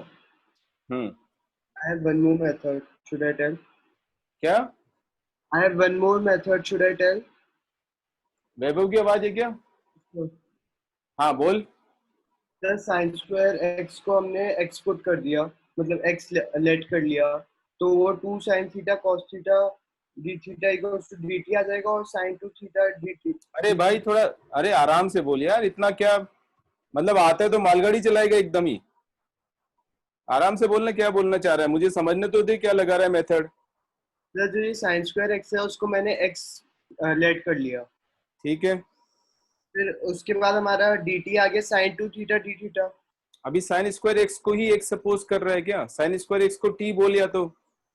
hmm, I have one more method. Should I tell? क्या I have one more method. Should I tell? वैभव की आवाज है क्या? हाँ बोल। सर साइन स्क्वायर एक्स को हमने एक्स पुट कर दिया, मतलब एक्स लेट कर लिया, तो वो 2 sine theta cos theta D theta equals to d t आ जाएगा, और साइन 2 थीटा डी टी। अरे भाई थोड़ा, अरे आराम से बोल यार, इतना क्या मतलब, आता है तो मालगाड़ी चलाएगा एकदम ही। आराम से बोलना, क्या बोलना चाह रहा है मुझे समझने तो दे, क्या लगा रहा है मेथड। सर जो ये साइन स्क्वायर एक्स है उसको मैंने एक्स लेट कर लिया, ठीक है, फिर उसके बाद हमारा डी टी आ गया साइन 2 थीटा डी थीटा। अभी साइन स्क्वायर एक्स को ही एक्स सपोज कर रहा है क्या? साइन स्क्वायर एक्स को टी बोल या तो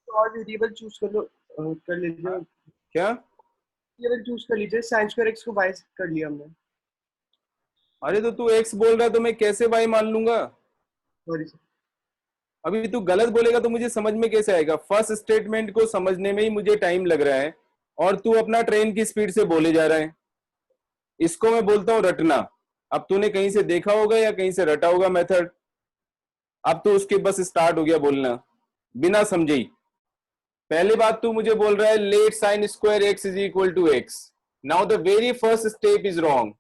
और वेरिएबल चूज कर लो, कर लीजिए, क्या? वेरिएबल चूज कर लीजिए। साइन स्क्वायर एक्स को वाई कर लिया हमने। अरे तो तू एक्स बोल रहा है तो मैं कैसे वाई मान लूंगा? Sorry sir. अभी तू गलत बोलेगा तो मुझे समझ में कैसे आएगा? फर्स्ट स्टेटमेंट को समझने में ही मुझे टाइम लग रहा है और तू अपना ट्रेन की स्पीड से बोले जा रहा है। इसको मैं बोलता हूं रटना। अब तूने कहीं से देखा होगा या कहीं से रटा होगा मेथड, अब तो उसके बस स्टार्ट हो गया बोलना बिना समझे ही। पहली बात तू मुझे बोल रहा है let sine square x is equal to x, now the very first step is wrong.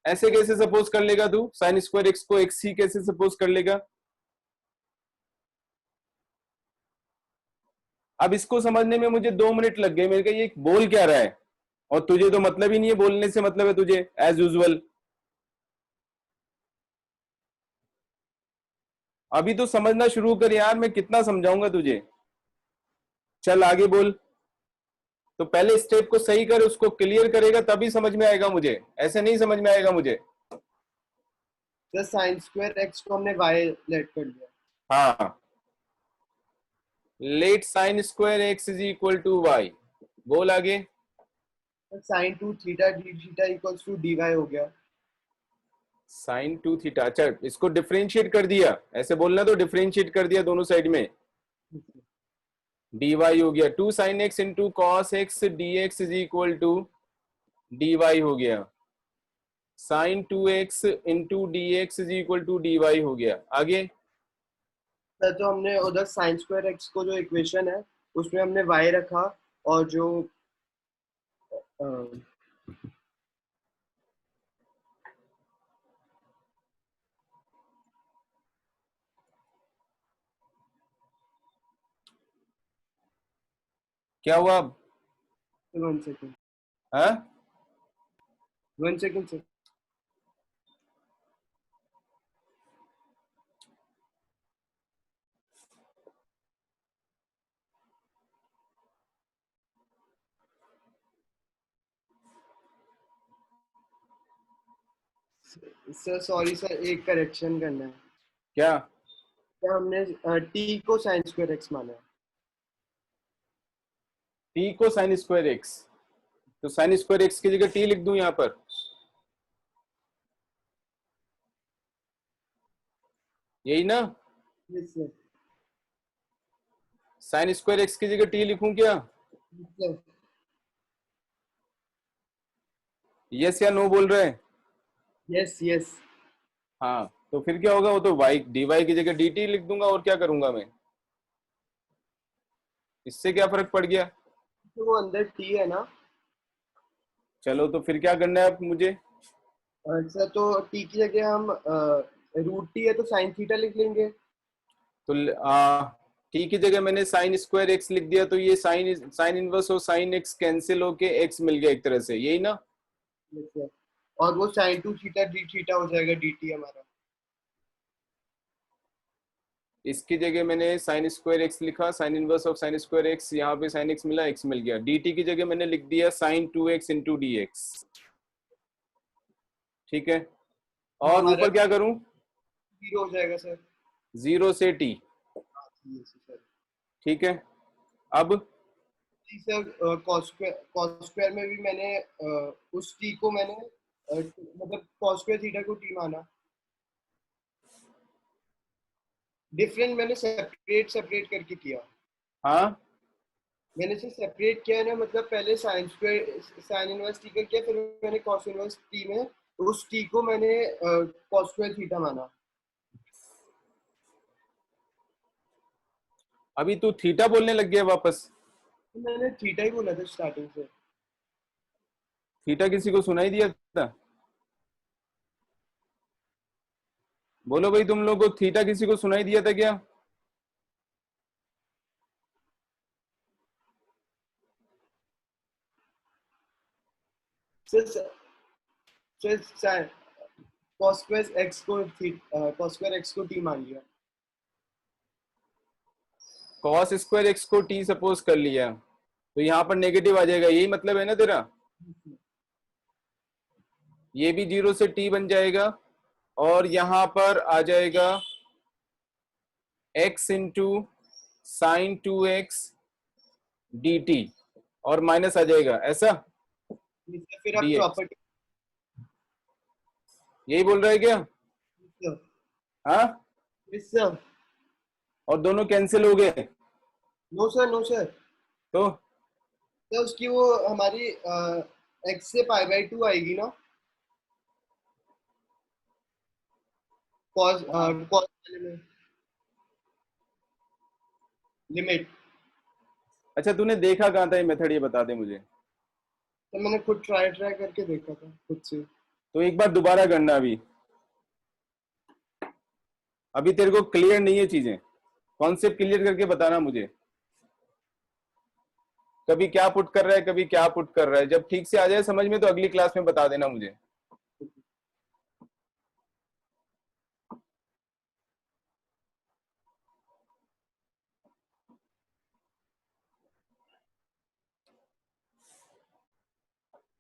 ऐसे कैसे सपोज कर लेगा तू? साइन स्क्वायर एक्स को एक्स ही कैसे सपोज कर लेगा? अब इसको समझने में मुझे 2 मिनट लग गए। मेरे को ये बोल क्या रहा है, और तुझे तो मतलब ही नहीं है, बोलने से मतलब है तुझे एज यूजुअल। अभी तो समझना शुरू कर यार, मैं कितना समझाऊंगा तुझे। चल आगे बोल। तो पहले स्टेप को सही कर, उसको क्लियर करेगा तभी समझ में आएगा मुझे, ऐसे नहीं समझ में आएगा मुझे। सर साइन स्क्वायर एक्स को हमने वाई लेट कर लिया। हाँ, let sine square x is equal to y, बोल आगे। Sine 2 theta D theta equals to D Y हो गया। साइन 2 थीटा, अच्छा इसको डिफरेंशिएट कर दिया, ऐसे बोलना, तो डिफरेंशिएट कर दिया दोनों साइड में, dy हो गया 2 sin x into cos x dx is equal to dy हो गया, sin 2x into dx is equal to dy हो गया। आगे सर तो हमने उधर साइन स्क्वायर एक्स को जो इक्वेशन है उसमें हमने वाई रखा, और जो क्या हुआ अब? 1 सेकंड, हाँ 1 second sir. Sir sorry sir, एक करेक्शन करना है। क्या? क्या हमने टी को साइन स्क्वायर एक्स माना है? टी को साइन स्क्वायर एक्स, तो साइन स्क्वायर एक्स की जगह टी लिख दूं यहाँ पर, यही ना? Yes sir, sign square x की जगह टी लिखूं क्या? सर यस या नो बोल रहे हैं? Yes yes. हाँ, तो फिर क्या होगा, वो तो वाई डी वाई की जगह डी टी लिख दूंगा, और क्या करूंगा मैं, इससे क्या फर्क पड़ गया? तो वो अंदर टी है ना चलो तो फिर क्या करना है अब मुझे? सर, तो टी की जगह हम रूट टी है तो साइन थीटा लिख लेंगे। तो टी की जगह मैंने साइन स्क्वायर एक्स लिख दिया, तो ये साइन साइन इनवर्स और साइन एक्स कैंसिल होके एक्स मिल गया एक तरह से, यही ना? यस सर, और वो sign to theta D theta हो जाएगा, डी टी हमारा। इसकी जगह मैंने साइन स्क्वायर एक्स लिखा, sign inverse of sign square x, यहाँ पे साइन एक्स मिला, एक्स मिल गया। डी टी की जगह मैंने लिख दिया sign 2x into D x, ठीक है। और हमारा ऊपर क्या करूं? 0 हो जाएगा सर। 0 से टी, यस सर। ठीक है। अब जी सर, कॉस स्क्वायर में भी मैंने उस टी को मैंने मतलब कॉस स्क्वायर थीटा को टी माना। डिफरेंट मैंने सेपरेट सेपरेट करके किया। हाँ, मैंने इसे सेपरेट किया है ना, मतलब पहले sine square sine inverse T का किया, फिर मैंने कॉस इनवर्स टी में उस टी को मैंने कॉस स्क्वायर थीटा माना। अभी तू थीटा बोलने लग गया वापस। तो मैंने थीटा ही बोला था स्टार्टिंग से। थीटा किसी को सुनाई दिया था? बोलो भाई, तुम लोग को थीटा किसी को सुनाई दिया था क्या? Sir sir cos square x को कॉस स्क्वायर एक्स को टी मान लिया। कॉस स्क्वायर एक्स को टी सपोज कर लिया, तो यहाँ पर नेगेटिव आ जाएगा, यही मतलब है ना तेरा? ये भी 0 से टी बन जाएगा, और यहाँ पर आ जाएगा x into sine 2x D T, और माइनस आ जाएगा ऐसा फिर आप dx, प्रॉपर्टी। यही बोल रहा है क्या? हाँ, यस सर। और दोनों कैंसिल हो गए, नो सर, नो सर। तो तो उसकी वो हमारी एक्स से पाई बाई 2 आएगी ना, कॉस कॉस वाले में लिमिट। अच्छा, तूने देखा कहाँ था ये मेथड, ये बता दे मुझे। तो मैंने खुद ट्राई करके देखा था खुद से। तो एक बार दोबारा करना, अभी अभी तेरे को क्लियर नहीं है चीजें, कॉन्सेप्ट क्लियर करके बताना मुझे। कभी क्या पुट कर रहा है, कभी क्या पुट कर रहा है, जब ठीक से आ जाए समझ में तो अगली क्लास में बता देना मुझे।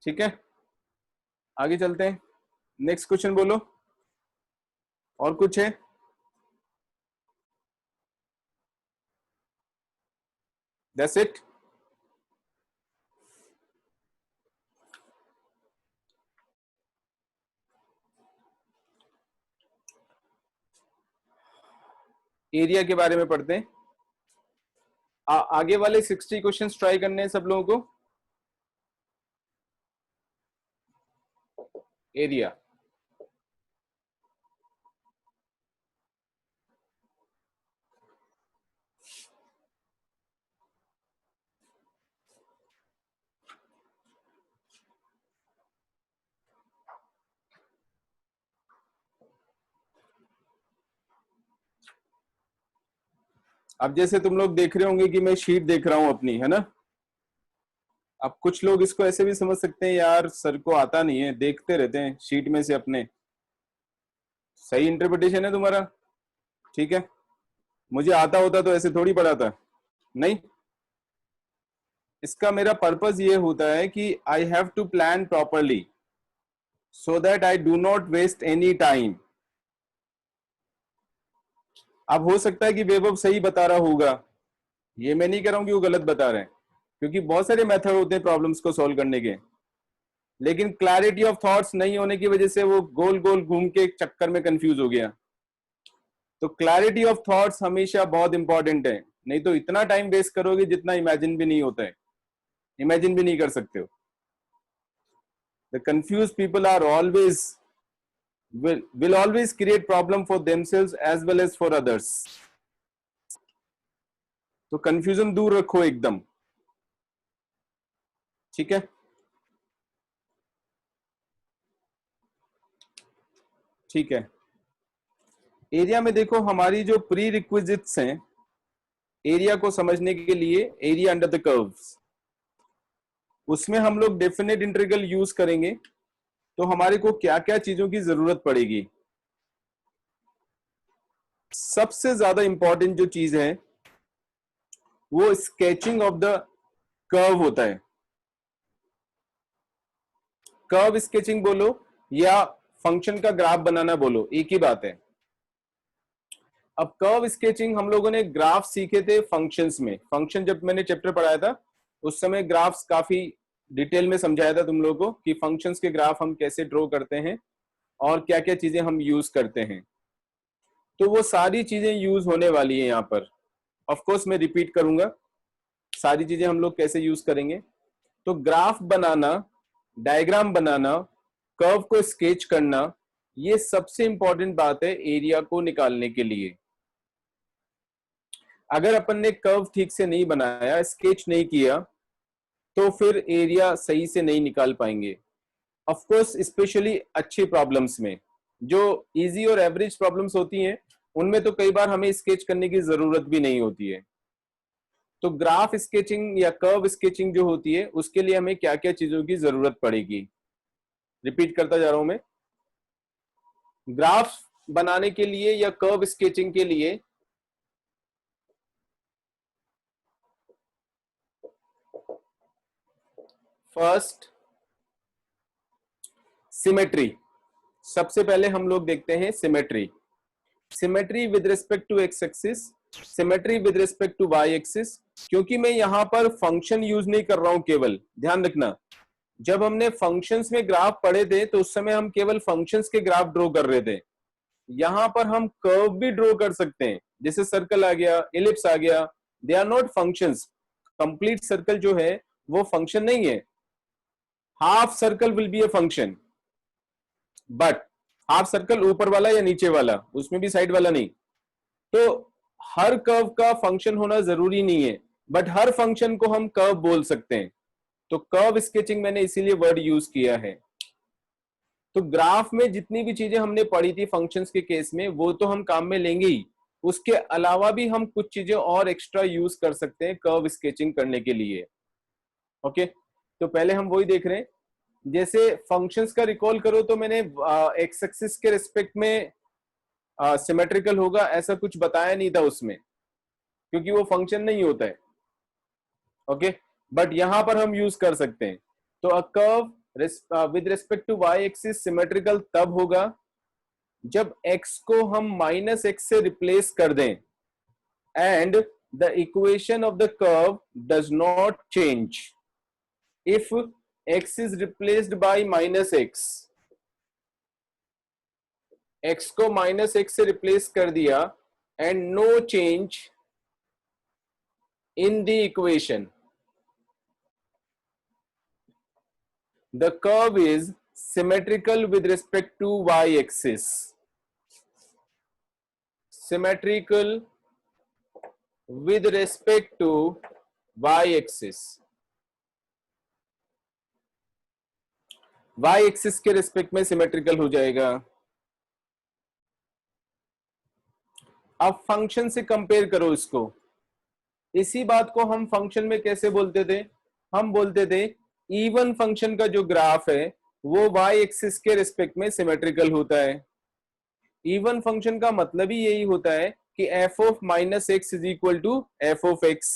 ठीक है, आगे चलते हैं, नेक्स्ट क्वेश्चन बोलो। और कुछ है? That's it. एरिया के बारे में पढ़ते हैं। आगे वाले 60 क्वेश्चंस ट्राई करने हैं सब लोगों को। एरिया, अब जैसे तुम लोग देख रहे होंगे कि मैं शीट देख रहा हूं अपनी, है ना? अब कुछ लोग इसको ऐसे भी समझ सकते हैं, यार सर को आता नहीं है, देखते रहते हैं शीट में से अपने। सही इंटरप्रिटेशन है तुम्हारा, ठीक है। मुझे आता होता तो ऐसे थोड़ी पढ़ाता, नहीं। इसका मेरा पर्पस ये होता है कि I have to plan properly so that I do not waste any time. अब हो सकता है कि वैभव सही बता रहा होगा, ये मैं नहीं कह रहा हूं कि वो गलत बता रहे हैं, क्योंकि बहुत सारे मेथड होते हैं प्रॉब्लम्स को सॉल्व करने के, लेकिन क्लैरिटी ऑफ थॉट्स नहीं होने की वजह से वो गोल गोल घूम के चक्कर में कंफ्यूज हो गया। तो क्लैरिटी ऑफ थॉट्स हमेशा बहुत इंपॉर्टेंट है, नहीं तो इतना टाइम वेस्ट करोगे जितना इमेजिन भी नहीं होता है, इमेजिन भी नहीं कर सकते हो। The confuse people are always will always create problem for themselves as well as for others. तो कंफ्यूजन दूर रखो एकदम, ठीक है। ठीक है, एरिया में देखो हमारी जो प्री रिक्विजिट्स हैं एरिया को समझने के लिए, एरिया अंडर द कर्व्स, उसमें हम लोग डेफिनेट इंटीग्रल यूज करेंगे। तो हमारे को क्या क्या चीजों की जरूरत पड़ेगी? सबसे ज्यादा इंपॉर्टेंट जो चीज है वो स्केचिंग ऑफ द कर्व होता है। कर्व स्केचिंग बोलो या फंक्शन का ग्राफ बनाना बोलो, एक ही बात है। अब कर्व स्केचिंग हम लोगों ने ग्राफ सीखे थे फंक्शंस में। फंक्शन जब मैंने चैप्टर पढ़ाया था उस समय ग्राफ्स काफी डिटेल में समझाया था तुम लोगों को कि फंक्शंस के ग्राफ हम कैसे ड्रॉ करते हैं और क्या क्या चीजें हम यूज करते हैं। तो वो सारी चीजें यूज होने वाली है यहाँ पर। ऑफ कोर्स मैं रिपीट करूंगा सारी चीजें हम लोग कैसे यूज करेंगे। तो ग्राफ बनाना, डायग्राम बनाना, कर्व को स्केच करना, ये सबसे इंपॉर्टेंट बात है एरिया को निकालने के लिए। अगर अपन ने कर्व ठीक से नहीं बनाया, स्केच नहीं किया, तो फिर एरिया सही से नहीं निकाल पाएंगे। ऑफ कोर्स स्पेशली अच्छी प्रॉब्लम्स में, जो इजी और एवरेज प्रॉब्लम्स होती हैं उनमें तो कई बार हमें स्केच करने की जरूरत भी नहीं होती है। तो ग्राफ स्केचिंग या कर्व स्केचिंग जो होती है उसके लिए हमें क्या क्या चीजों की जरूरत पड़ेगी, रिपीट करता जा रहा हूं मैं। ग्राफ बनाने के लिए या कर्व स्केचिंग के लिए फर्स्ट सिमेट्री, सबसे पहले हम लोग देखते हैं symmetry. Symmetry with respect to x axis, symmetry with respect to y axis. क्योंकि मैं यहां पर फंक्शन यूज नहीं कर रहा हूं, केवल ध्यान रखना जब हमने फंक्शंस में ग्राफ पढ़े थे तो उस समय हम केवल फंक्शंस के ग्राफ ड्रॉ कर रहे थे। यहां पर हम कर्व भी ड्रॉ कर सकते हैं, जैसे सर्कल आ गया, इलिप्स आ गया, they are not functions. Complete circle जो है वो फंक्शन नहीं है। Half circle will be a function, but half circle ऊपर वाला या नीचे वाला, उसमें भी साइड वाला नहीं। तो हर कर्व का फंक्शन होना जरूरी नहीं है, बट हर फंक्शन को हम कर्व बोल सकते हैं। तो कर्व स्केचिंग मैंने इसीलिए वर्ड यूज किया है। तो ग्राफ में जितनी भी चीजें हमने पढ़ी थी फंक्शंस के केस में वो तो हम काम में लेंगे ही, उसके अलावा भी हम कुछ चीजें और एक्स्ट्रा यूज कर सकते हैं कर्व स्केचिंग करने के लिए। ओके, तो पहले हम वही देख रहे हैं। जैसे फंक्शंस का रिकॉल करो तो मैंने एक्स एक्सिस के रिस्पेक्ट में सिमेट्रिकल होगा ऐसा कुछ बताया नहीं था उसमें, क्योंकि वो फंक्शन नहीं होता है। ओके, बट यहां पर हम यूज कर सकते हैं। तो a curve with respect to y axis symmetrical तब होगा जब x को हम माइनस एक्स से रिप्लेस कर दें and the equation of the curve does not change. If x is replaced by minus x, x को माइनस एक्स से रिप्लेस कर दिया and no change in the equation, the curve is symmetrical with respect to y axis. Symmetrical with respect to y axis. y axis के रिस्पेक्ट में सिमेट्रिकल हो जाएगा। अब फंक्शन से कंपेयर करो इसको। इसी बात को हम फंक्शन में कैसे बोलते थे? हम बोलते थे इवन फंक्शन का जो ग्राफ है वो y एक्सिस के रिस्पेक्ट में सिमेट्रिकल होता है। इवन फंक्शन का मतलब ही यही होता है कि f of minus x is equal to F of x,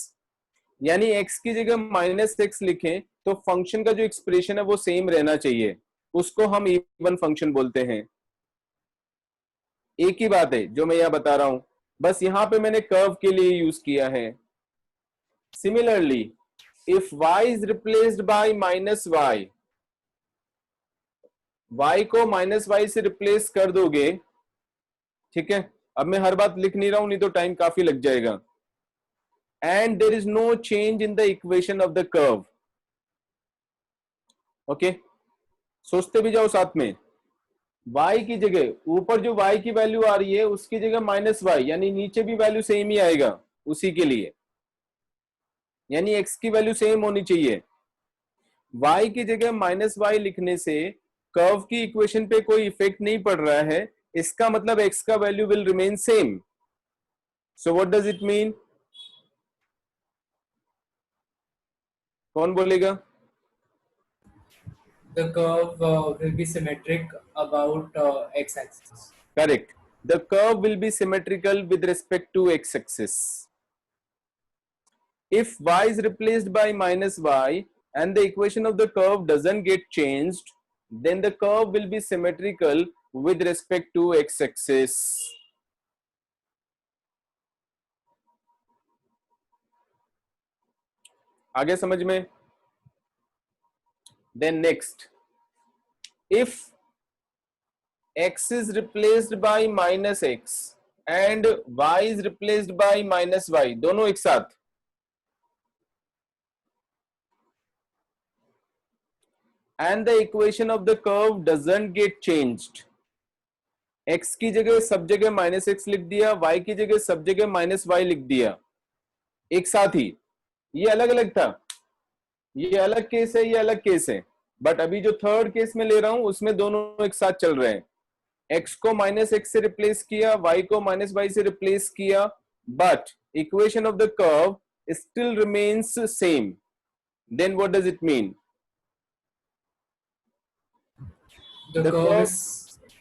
यानी x की जगह माइनस एक्स लिखें तो फंक्शन का जो एक्सप्रेशन है वो सेम रहना चाहिए, उसको हम इवन फंक्शन बोलते हैं। एक ही बात है जो मैं यहां बता रहा हूं, बस यहां पे मैंने कर्व के लिए यूज किया है। Similarly if y is replaced by minus y, y को माइनस वाई से रिप्लेस कर दोगे, ठीक है, अब मैं हर बात लिख नहीं रहा हूं नहीं तो टाइम काफी लग जाएगा। And there is no change in the equation of the curve. Okay, सोचते भी जाओ साथ में। y की जगह ऊपर जो y की वैल्यू आ रही है उसकी जगह माइनस वाई, यानी नीचे भी वैल्यू सेम ही आएगा उसी के लिए, यानी x की वैल्यू सेम होनी चाहिए। y की जगह माइनस वाई लिखने से कर्व की इक्वेशन पे कोई इफेक्ट नहीं पड़ रहा है, इसका मतलब x का value will remain same. So what does it mean? कौन बोलेगा? The curve will be symmetric about x-axis. Correct. The curve will be symmetrical with respect to x-axis. If y is replaced by minus y and the equation of the curve doesn't get changed, then the curve will be symmetrical with respect to x-axis. आगे समझ में? Then next, if x is replaced by minus x and y is replaced by minus y, दोनों एक साथ, and the equation of the curve doesn't get changed, x की जगह सब जगह माइनस एक्स लिख दिया, y की जगह सब जगह माइनस वाई लिख दिया एक साथ ही। ये अलग अलग था, ये अलग केस है, ये अलग केस है, बट अभी जो थर्ड केस में ले रहा हूं उसमें दोनों एक साथ चल रहे हैं। x को माइनस एक्स से रिप्लेस किया, y को माइनस वाई से रिप्लेस किया, but equation of the curve still remains same. Then what does it mean? The curve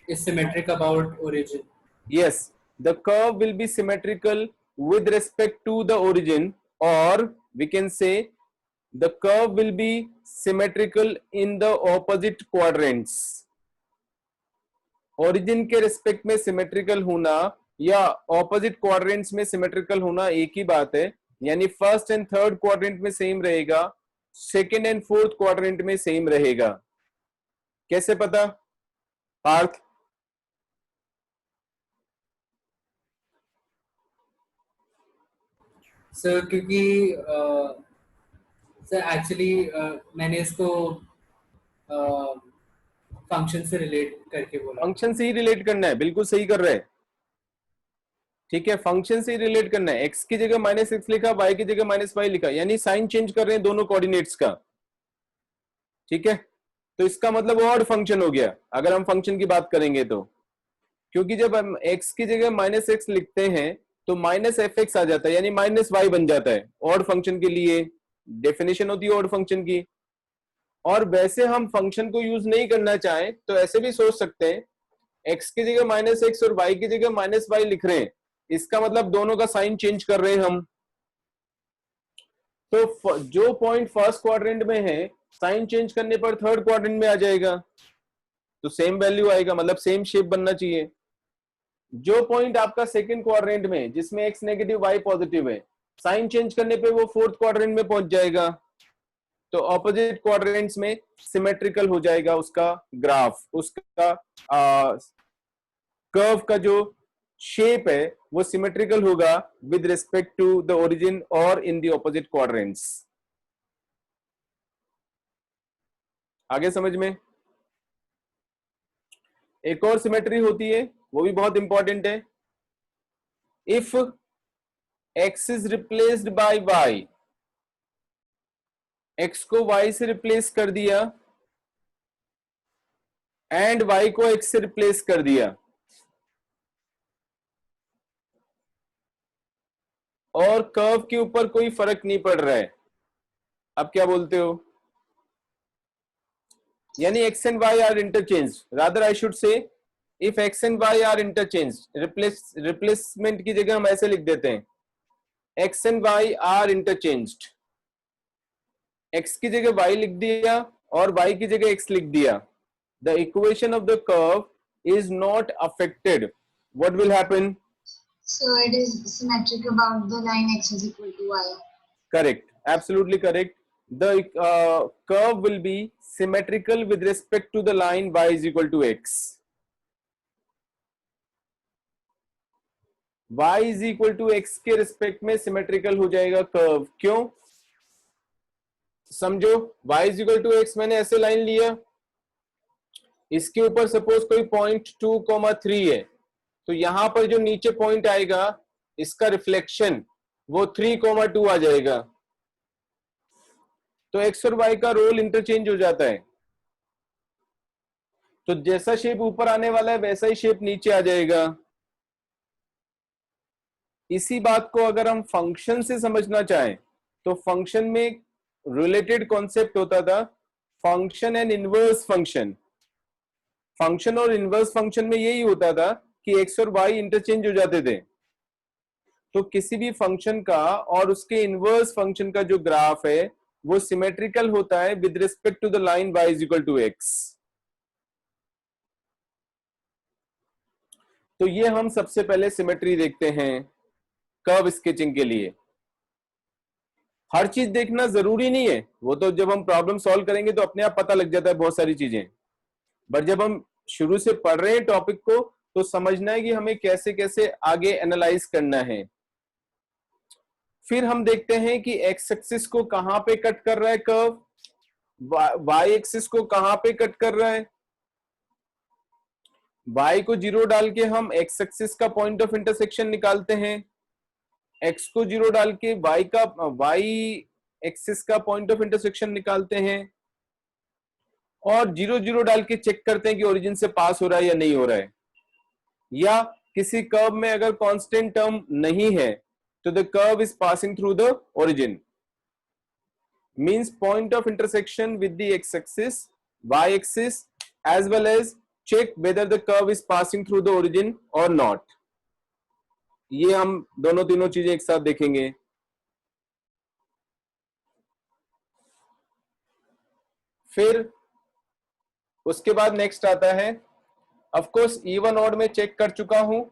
is symmetric about origin. Yes, the curve will be symmetrical with respect to the origin, or we can say the curve will be symmetrical in the opposite quadrants. origin के रिस्पेक्ट में सिमेट्रिकल होना या ऑपोजिट क्वाड्रेंट्स में सिमेट्रिकल होना एक ही बात है, यानी फर्स्ट एंड थर्ड क्वाड्रेंट में सेम रहेगा, सेकेंड एंड फोर्थ क्वाड्रेंट में सेम रहेगा। कैसे पता पार्थ? सर क्योंकि सर एक्चुअली मैंने इसको फंक्शन से रिलेट करके बोला। फंक्शन से ही रिलेट करना है, बिल्कुल सही कर रहे हैं, ठीक है, फंक्शन से ही रिलेट करना है। एक्स की जगह माइनस एक्स लिखा, वाई की जगह माइनस वाई लिखा, यानी साइन चेंज कर रहे हैं दोनों कोऑर्डिनेट्स का, ठीक है, तो इसका मतलब ऑड फंक्शन हो गया अगर हम फंक्शन की बात करेंगे तो, क्योंकि जब हम एक्स की जगह माइनस एक्स लिखते हैं तो माइनस एफ एक्स आ जाता है, यानी माइनस वाई बन जाता है। ऑड फंक्शन के लिए डेफिनेशन होती है ऑड फंक्शन की। और वैसे हम फंक्शन को यूज नहीं करना चाहें तो ऐसे भी सोच सकते हैं, एक्स की जगह माइनस एक्स और वाई की जगह माइनस वाई लिख रहे हैं, इसका मतलब दोनों का साइन चेंज कर रहे हैं हम। तो जो पॉइंट फर्स्ट क्वाड्रेंट में है साइन चेंज करने पर थर्ड क्वाड्रेंट में आ जाएगा, तो सेम वैल्यू आएगा, मतलब सेम शेप बनना चाहिए। जो पॉइंट आपका सेकंड क्वाड्रेंट में जिसमें एक्स नेगेटिव वाई पॉजिटिव है, साइन चेंज करने पे वो फोर्थ क्वाड्रेंट में पहुंच जाएगा, तो ऑपोजिट क्वाड्रेंट्स में सिमेट्रिकल हो जाएगा उसका ग्राफ, उसका कर्व का जो शेप है वो सिमेट्रिकल होगा with respect to the origin और इन द ऑपोजिट क्वाड्रेंट्स। आगे समझ में? एक और सिमेट्री होती है, वो भी बहुत इंपॉर्टेंट है। If x is replaced bye y, x को y से रिप्लेस कर दिया एंड y को x से रिप्लेस कर दिया, और कर्व के ऊपर कोई फर्क नहीं पड़ रहा है, अब क्या बोलते हो? यानी x and y are interchanged, rather I should say if x and y are interchanged, replacement की जगह हम ऐसे लिख देते हैं x and y are interchanged, x की जगह y लिख दिया और y की जगह x लिख दिया, the equation of the curve is not affected. What will happen? So it is symmetric about the line x is equal to y. Correct, absolutely correct. The curve will be symmetrical with respect to the line y is equal to x. y is equal to x के रिस्पेक्ट में सिमेट्रिकल हो जाएगा कर्व. क्यों? समझो, y is equal to x मैंने ऐसे लाइन लिया, इसके ऊपर सपोज कोई पॉइंट 2,3 है, तो यहां पर जो नीचे पॉइंट आएगा इसका रिफ्लेक्शन वो 3,2 आ जाएगा. तो x और y का रोल इंटरचेंज हो जाता है. तो जैसा शेप ऊपर आने वाला है वैसा ही शेप नीचे आ जाएगा. इसी बात को अगर हम फंक्शन से समझना चाहें तो फंक्शन में रिलेटेड कॉन्सेप्ट होता था function and inverse function. Function और इनवर्स फंक्शन में यही होता था कि x और y इंटरचेंज हो जाते थे. तो किसी भी फंक्शन का और उसके इनवर्स फंक्शन का जो ग्राफ है वो सिमेट्रिकल होता है with respect to the line y is equal to x. तो ये हम सबसे पहले सिमेट्री देखते हैं कर्व स्केचिंग के लिए. हर चीज देखना जरूरी नहीं है, वो तो जब हम प्रॉब्लम सॉल्व करेंगे तो अपने आप पता लग जाता है बहुत सारी चीजें. बट जब हम शुरू से पढ़ रहे हैं टॉपिक को तो समझना है कि हमें कैसे कैसे आगे एनालाइज करना है. फिर हम देखते हैं कि एक्स एक्सिस को कहां पे कट कर रहा है कर्व, वाई एक्सिस को कहां पे कट कर रहा है. y को 0 डाल के हम x एक्सिस का पॉइंट ऑफ इंटरसेक्शन निकालते हैं, x को 0 डाल के y एक्सिस का पॉइंट ऑफ इंटरसेक्शन निकालते हैं, और 0 0 डाल के चेक करते हैं कि ओरिजिन से पास हो रहा है या नहीं हो रहा है. या किसी कर्व में अगर कांस्टेंट टर्म नहीं है तो the curve is passing through the origin, means point of intersection with the x axis, y axis, as well as check whether the curve is passing through the origin or not. ये हम दोनों तीनों चीजें एक साथ देखेंगे. फिर उसके बाद नेक्स्ट आता है, ऑफ कोर्स इवन ऑड में चेक कर चुका हूं.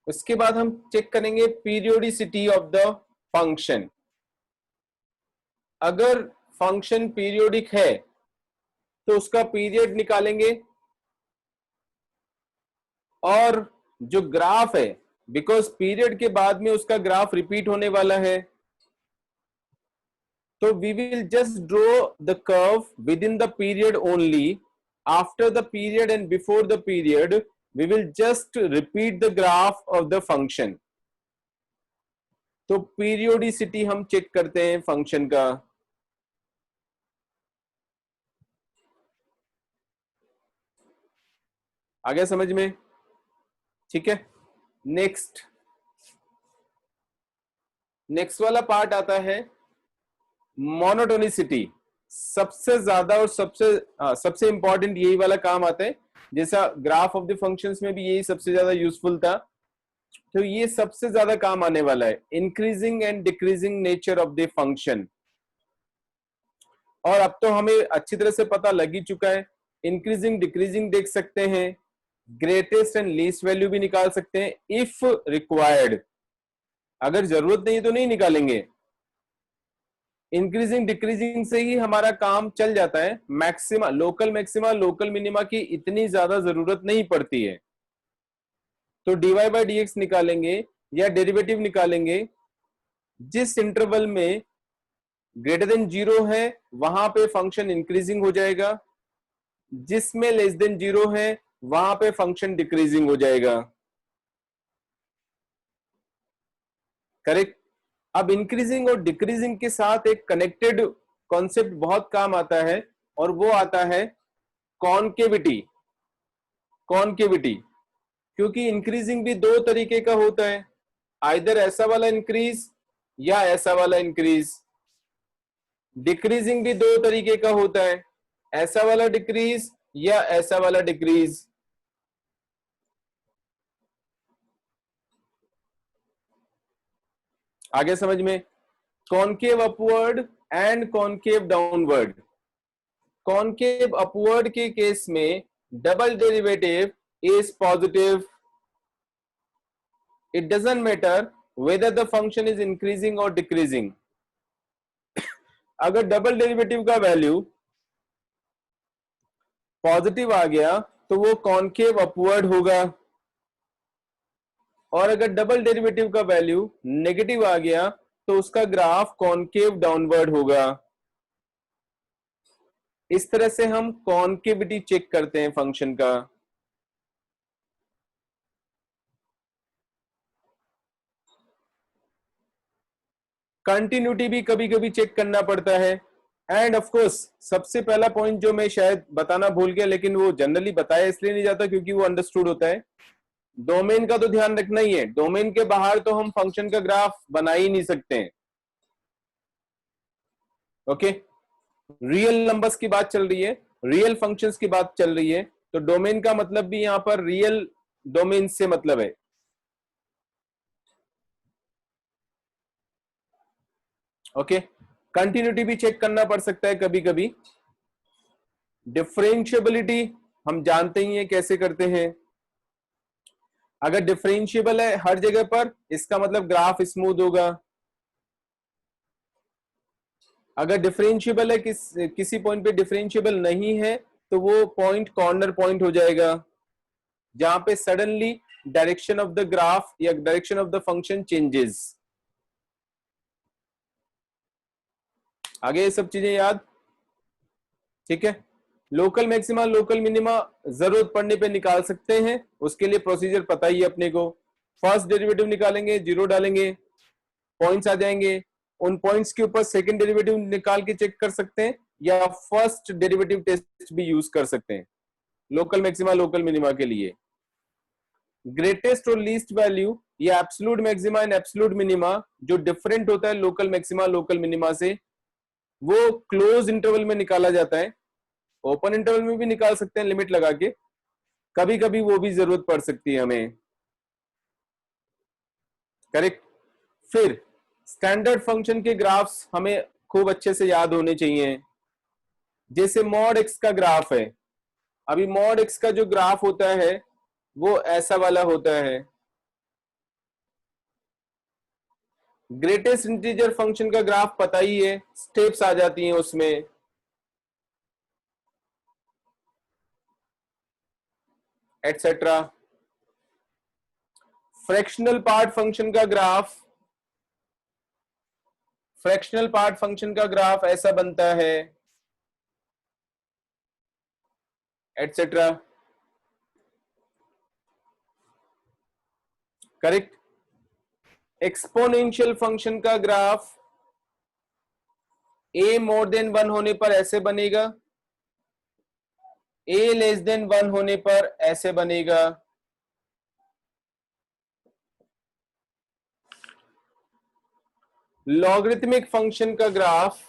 उसके बाद हम चेक करेंगे पीरियोडिसिटी ऑफ द फंक्शन. अगर फंक्शन पीरियोडिक है तो उसका पीरियड निकालेंगे, और जो ग्राफ है बिकॉज पीरियड के बाद में उसका ग्राफ रिपीट होने वाला है, तो we will just draw the curve within the period only. After the period and before the period we will just repeat the graph of the function. तो पीरियोडिसिटी हम चेक करते हैं फंक्शन का. आ गया समझ में? ठीक है. नेक्स्ट वाला पार्ट आता है मोनोटोनिसिटी. सबसे ज्यादा और सबसे इंपॉर्टेंट यही वाला काम आता है. जैसा ग्राफ ऑफ द फंक्शंस में भी यही सबसे ज्यादा यूजफुल था, तो ये सबसे ज्यादा काम आने वाला है, increasing and decreasing nature of the function. और अब तो हमें अच्छी तरह से पता लग ही चुका है. इंक्रीजिंग डिक्रीजिंग देख सकते हैं, ग्रेटेस्ट एंड लीस्ट वैल्यू भी निकाल सकते हैं इफ रिक्वायर्ड. अगर जरूरत नहीं तो नहीं निकालेंगे. इंक्रीजिंग डिक्रीजिंग से ही हमारा काम चल जाता है. Maxima, local maxima, local minima की इतनी ज्यादा जरूरत नहीं पड़ती है. तो dy बाई dx निकालेंगे या डेरिवेटिव निकालेंगे जिस इंटरवल में ग्रेटर देन 0 है वहां पे फंक्शन इंक्रीजिंग हो जाएगा, जिसमें लेस देन 0 है वहां पे फंक्शन डिक्रीजिंग हो जाएगा. करेक्ट. अब इंक्रीजिंग और डिक्रीजिंग के साथ एक कनेक्टेड कॉन्सेप्ट बहुत काम आता है, और वो आता है कॉनकेविटी. कॉनकेविटी क्योंकि इंक्रीजिंग भी दो तरीके का होता है. आइदर ऐसा वाला इंक्रीज या ऐसा वाला इंक्रीज। डिक्रीजिंग भी दो तरीके का होता है, ऐसा वाला डिक्रीज या ऐसा वाला डिक्रीज। आगे समझ में? Concave upward and concave downward. Concave upward के केस में double derivative is positive. It doesn't matter whether the function is increasing or decreasing। अगर डबल डेरिवेटिव का वैल्यू पॉजिटिव आ गया तो वो कॉनकेव अपवर्ड होगा, और अगर डबल डेरिवेटिव का वैल्यू नेगेटिव आ गया तो उसका ग्राफ कॉनकेव डाउनवर्ड होगा। इस तरह से हम कॉनकेविटी चेक करते हैं फंक्शन का। कंटिन्यूटी भी कभी कभी चेक करना पड़ता है। एंड ऑफ कोर्स सबसे पहला पॉइंट जो मैं शायद बताना भूल गया, लेकिन वो जनरली बताया इसलिए नहीं जाता क्योंकि वो अंडरस्टूड होता है, डोमेन का तो ध्यान रखना ही है। डोमेन के बाहर तो हम फंक्शन का ग्राफ बना ही नहीं सकते हैं। ओके, रियल नंबर्स की बात चल रही है, रियल फंक्शंस की बात चल रही है, तो डोमेन का मतलब भी यहां पर रियल डोमेन से मतलब है। ओके, कंटिन्यूटी भी चेक करना पड़ सकता है कभी कभी। डिफरेंशिएबिलिटी हम जानते ही हैं कैसे करते हैं। अगर डिफरेंशिएबल है हर जगह पर, इसका मतलब ग्राफ स्मूथ होगा। अगर डिफरेंशिएबल है किसी पॉइंट पे डिफरेंशिएबल नहीं है तो वो पॉइंट कॉर्नर पॉइंट हो जाएगा, जहां पे suddenly direction of the graph या direction of the function changes. आगे ये सब चीजें याद, ठीक है। लोकल मैक्सिमा लोकल मिनिमा जरूरत पड़ने पे निकाल सकते हैं, उसके लिए प्रोसीजर पता ही है अपने को। फर्स्ट डेरिवेटिव निकालेंगे, जीरो डालेंगे, पॉइंट्स आ जाएंगे। उन पॉइंट्स के ऊपर सेकंड डेरिवेटिव निकाल के चेक कर सकते हैं, या फर्स्ट डेरिवेटिव टेस्ट भी यूज कर सकते हैं लोकल मैक्सिमा लोकल मिनिमा के लिए। ग्रेटेस्ट और लीस्ट वैल्यू या absolute maxima and absolute minima जो डिफरेंट होता है लोकल मैक्सिमा लोकल मिनिमा से, वो क्लोज इंटरवल में निकाला जाता है। ओपन इंटरवल में भी निकाल सकते हैं लिमिट लगा के, कभी कभी वो भी जरूरत पड़ सकती है हमें। करेक्ट। फिर स्टैंडर्ड फंक्शन के ग्राफ्स हमें खूब अच्छे से याद होने चाहिए। जैसे मॉड एक्स का ग्राफ है, अभी मॉड एक्स का जो ग्राफ होता है वो ऐसा वाला होता है। ग्रेटेस्ट इंटीजर फंक्शन का ग्राफ पता ही है, स्टेप्स आ जाती हैं उसमें। एटसेट्रा। फ्रैक्शनल पार्ट फंक्शन का ग्राफ, फ्रैक्शनल पार्ट फंक्शन का ग्राफ ऐसा बनता है, एटसेट्रा। करेक्ट। एक्सपोनेंशियल फंक्शन का ग्राफ a मोर देन 1 होने पर ऐसे बनेगा, a लेस देन 1 होने पर ऐसे बनेगा। लॉगरिथमिक फंक्शन का ग्राफ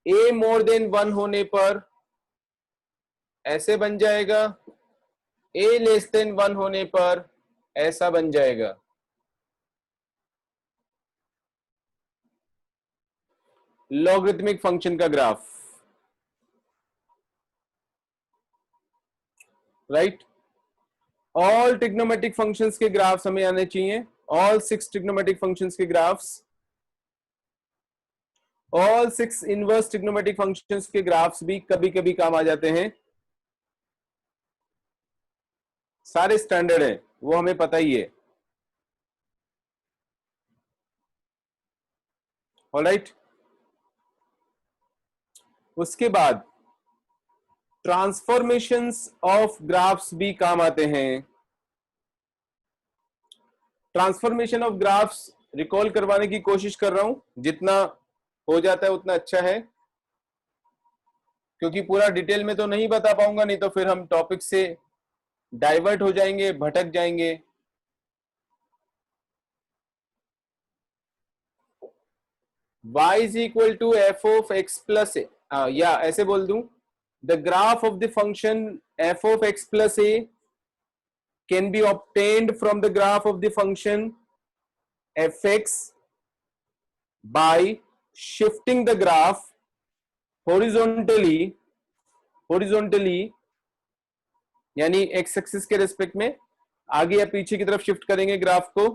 a मोर देन 1 होने पर ऐसे बन जाएगा, a लेस देन 1 होने पर ऐसा बन जाएगा। लॉगरिथमिक फंक्शन का graph, right. All trigonometric functions के ग्राफ्स हमें आने चाहिए, ऑल 6 ट्रिग्नोमेट्रिक फंक्शंस के graphs, all 6 inverse trigonometric functions के ग्राफ्स भी कभी कभी काम आ जाते हैं। सारे स्टैंडर्ड है, वो हमें पता ही है। ऑलराइट। उसके बाद ट्रांसफॉर्मेशंस ऑफ ग्राफ्स भी काम आते हैं। ट्रांसफॉर्मेशन ऑफ ग्राफ्स रिकॉल करवाने की कोशिश कर रहा हूं, जितना हो जाता है उतना अच्छा है, क्योंकि पूरा डिटेल में तो नहीं बता पाऊंगा, नहीं तो फिर हम टॉपिक से डाइवर्ट हो जाएंगे, भटक जाएंगे। y is equal to f of x plus a, या ऐसे बोल दूं, the graph of the function f of x plus a can be obtained from the graph of the function fx by shifting the graph horizontally यानी एक्स एक्सिस के रेस्पेक्ट में आगे या पीछे की तरफ शिफ्ट करेंगे ग्राफ को,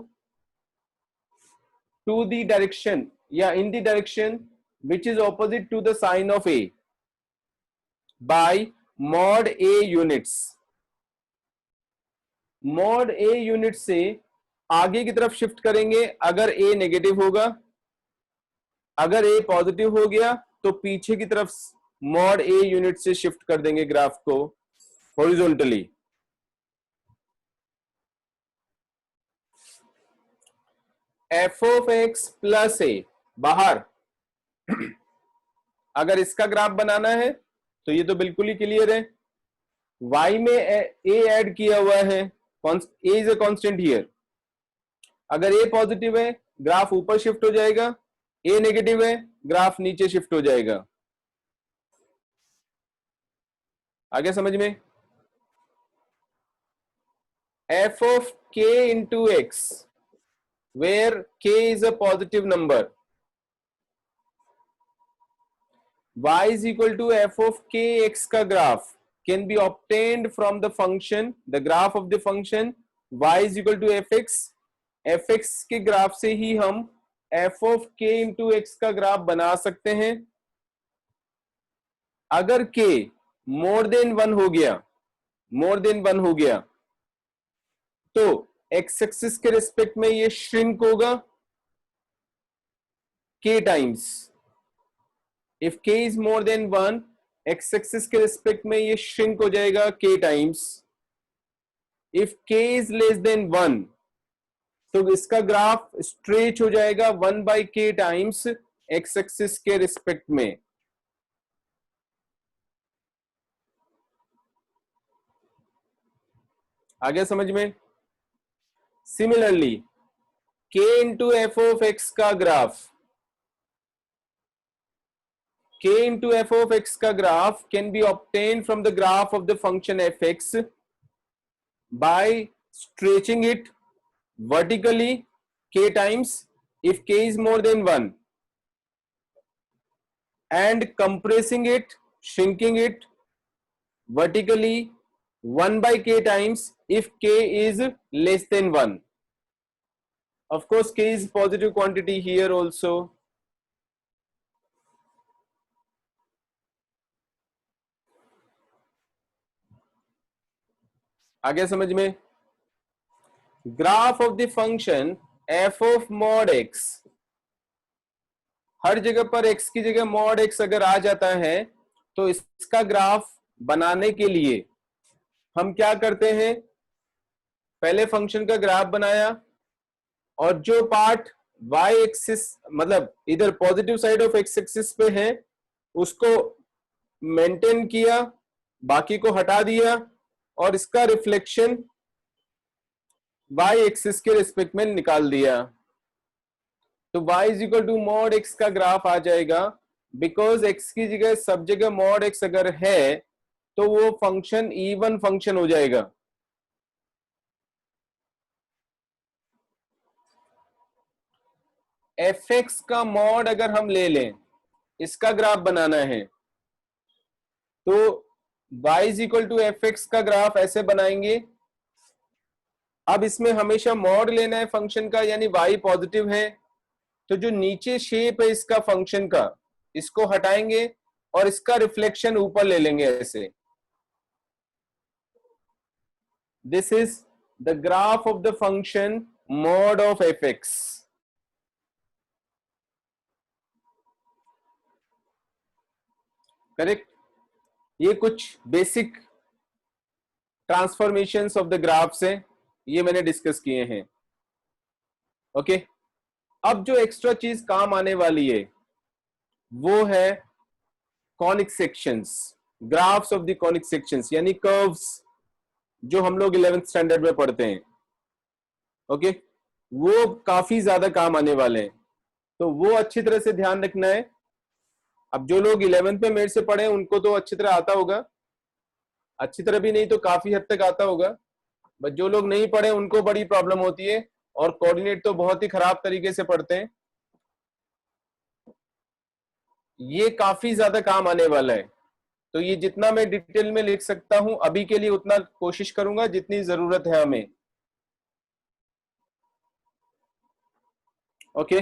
टू द डायरेक्शन या in the direction which is opposite to the sign of A by mod A units. Mod A unit से आगे की तरफ शिफ्ट करेंगे अगर ए नेगेटिव होगा, अगर ए पॉजिटिव हो गया तो पीछे की तरफ मॉड ए यूनिट से शिफ्ट कर देंगे ग्राफ को horizontally. F of x plus a बाहर अगर इसका ग्राफ बनाना है तो ये तो बिल्कुल ही क्लियर है, y में a ऐड किया हुआ है, a is a constant here. अगर a पॉजिटिव है ग्राफ ऊपर शिफ्ट हो जाएगा, a नेगेटिव है ग्राफ नीचे शिफ्ट हो जाएगा। आगे समझ में? f of k into x where k is a positive number, y is equal to f of kx का graph can be obtained from the function, the graph of the function y is equal to fx। fx के ग्राफ से ही हम f of k into x का ग्राफ बना सकते हैं। अगर k मोर देन 1 हो गया तो x एक्सिस के रिस्पेक्ट में ये श्रिंक होगा k times. If k is more than 1 x axis के रिस्पेक्ट में ये श्रिंक हो जाएगा k times. If k is less than 1 तो इसका ग्राफ स्ट्रेच हो जाएगा 1/k टाइम्स x एक्सिस के रिस्पेक्ट में। आगे समझ में? Similarly k into f of x का graph, k into f of x का graph can be obtained from the graph of the function fx by stretching it vertically k times if k is more than 1 and compressing it, shrinking it vertically 1/k times if k is less than 1. Of course k is positive quantity here also. आगे समझ में? Graph of the function f of mod x, हर जगह पर x की जगह मॉड x अगर आ जाता है तो इसका ग्राफ बनाने के लिए हम क्या करते हैं, पहले फंक्शन का ग्राफ बनाया और जो पार्ट y एक्सिस मतलब इधर positive side of x axis पे है उसको मेंटेन किया, बाकी को हटा दिया और इसका रिफ्लेक्शन y एक्सिस के रिस्पेक्ट में निकाल दिया। तो y is equal to mod x का ग्राफ आ जाएगा, बिकॉज x की जगह सब जगह मॉड x अगर है तो वो फंक्शन इवन फंक्शन हो जाएगा। fx का मॉड अगर हम ले लें, इसका ग्राफ बनाना है तो y is equal to F x का ग्राफ ऐसे बनाएंगे। अब इसमें हमेशा मॉड लेना है फंक्शन का, यानी y पॉजिटिव है तो जो नीचे शेप है इसका फंक्शन का इसको हटाएंगे और इसका रिफ्लेक्शन ऊपर ले लेंगे ऐसे। This is the graph of the function mod of F x. Correct? ये कुछ basic transformations of the graphs हैं, ये मैंने डिस्कस किए हैं। ओके, अब जो एक्स्ट्रा चीज काम आने वाली है वो है conic sections, graphs of the conic sections यानी कर्व्स, जो हम लोग 11th स्टैंडर्ड में पढ़ते हैं। ओके, वो काफी ज्यादा काम आने वाले हैं। तो वो अच्छी तरह से ध्यान रखना है। अब जो लोग 11th में मेरे से पढ़े उनको तो अच्छी तरह आता होगा, अच्छी तरह भी नहीं तो काफी हद तक आता होगा, बट जो लोग नहीं पढ़े उनको बड़ी प्रॉब्लम होती है, और कोऑर्डिनेट तो बहुत ही खराब तरीके से पढ़ते हैं। ये काफी ज्यादा काम आने वाला है, तो ये जितना मैं डिटेल में लिख सकता हूं अभी के लिए उतना कोशिश करूंगा जितनी जरूरत है हमें। ओके,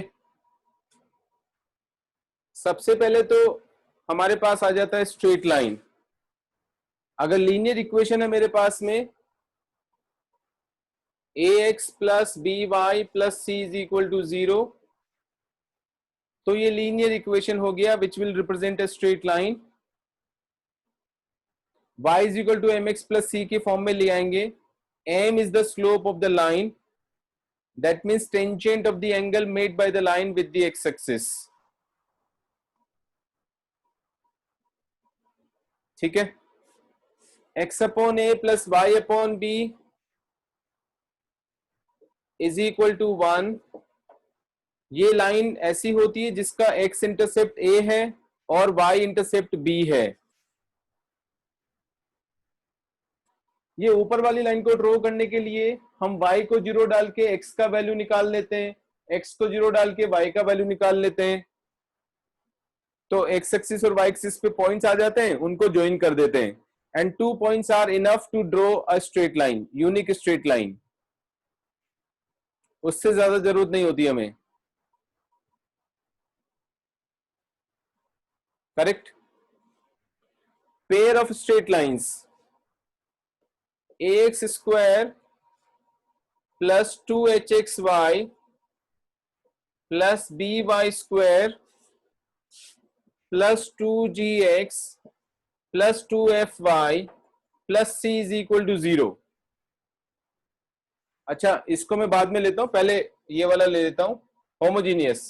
सबसे पहले तो हमारे पास आ जाता है स्ट्रेट लाइन। अगर लीनियर इक्वेशन है मेरे पास में ax plus by plus c is equal to 0, तो ये लीनियर इक्वेशन हो गया which will represent a straight line. y is equal to mx plus c के फॉर्म में ले आएंगे। m is the slope of the line, that means tangent of the angle made by the line with the x axis. ठीक है, x upon a plus y upon b is equal to 1। ये लाइन ऐसी होती है जिसका x इंटरसेप्ट a है और y इंटरसेप्ट b है। ये ऊपर वाली लाइन को ड्रॉ करने के लिए हम y को 0 डाल के x का वैल्यू निकाल लेते हैं, x को 0 डाल के y का वैल्यू निकाल लेते हैं, तो x एक्सिस और y एक्सिस पे पॉइंट्स आ जाते हैं, उनको ज्वाइन कर देते हैं, and 2 points are enough to draw a straight line, unique straight line. उससे ज्यादा जरूरत नहीं होती हमें। Correct. Pair of straight lines ax square plus 2hxy plus by square plus 2gx plus 2fy plus c is equal to 0। अच्छा, इसको मैं बाद में लेता हूं, पहले ये वाला ले लेता हूं, homogeneous.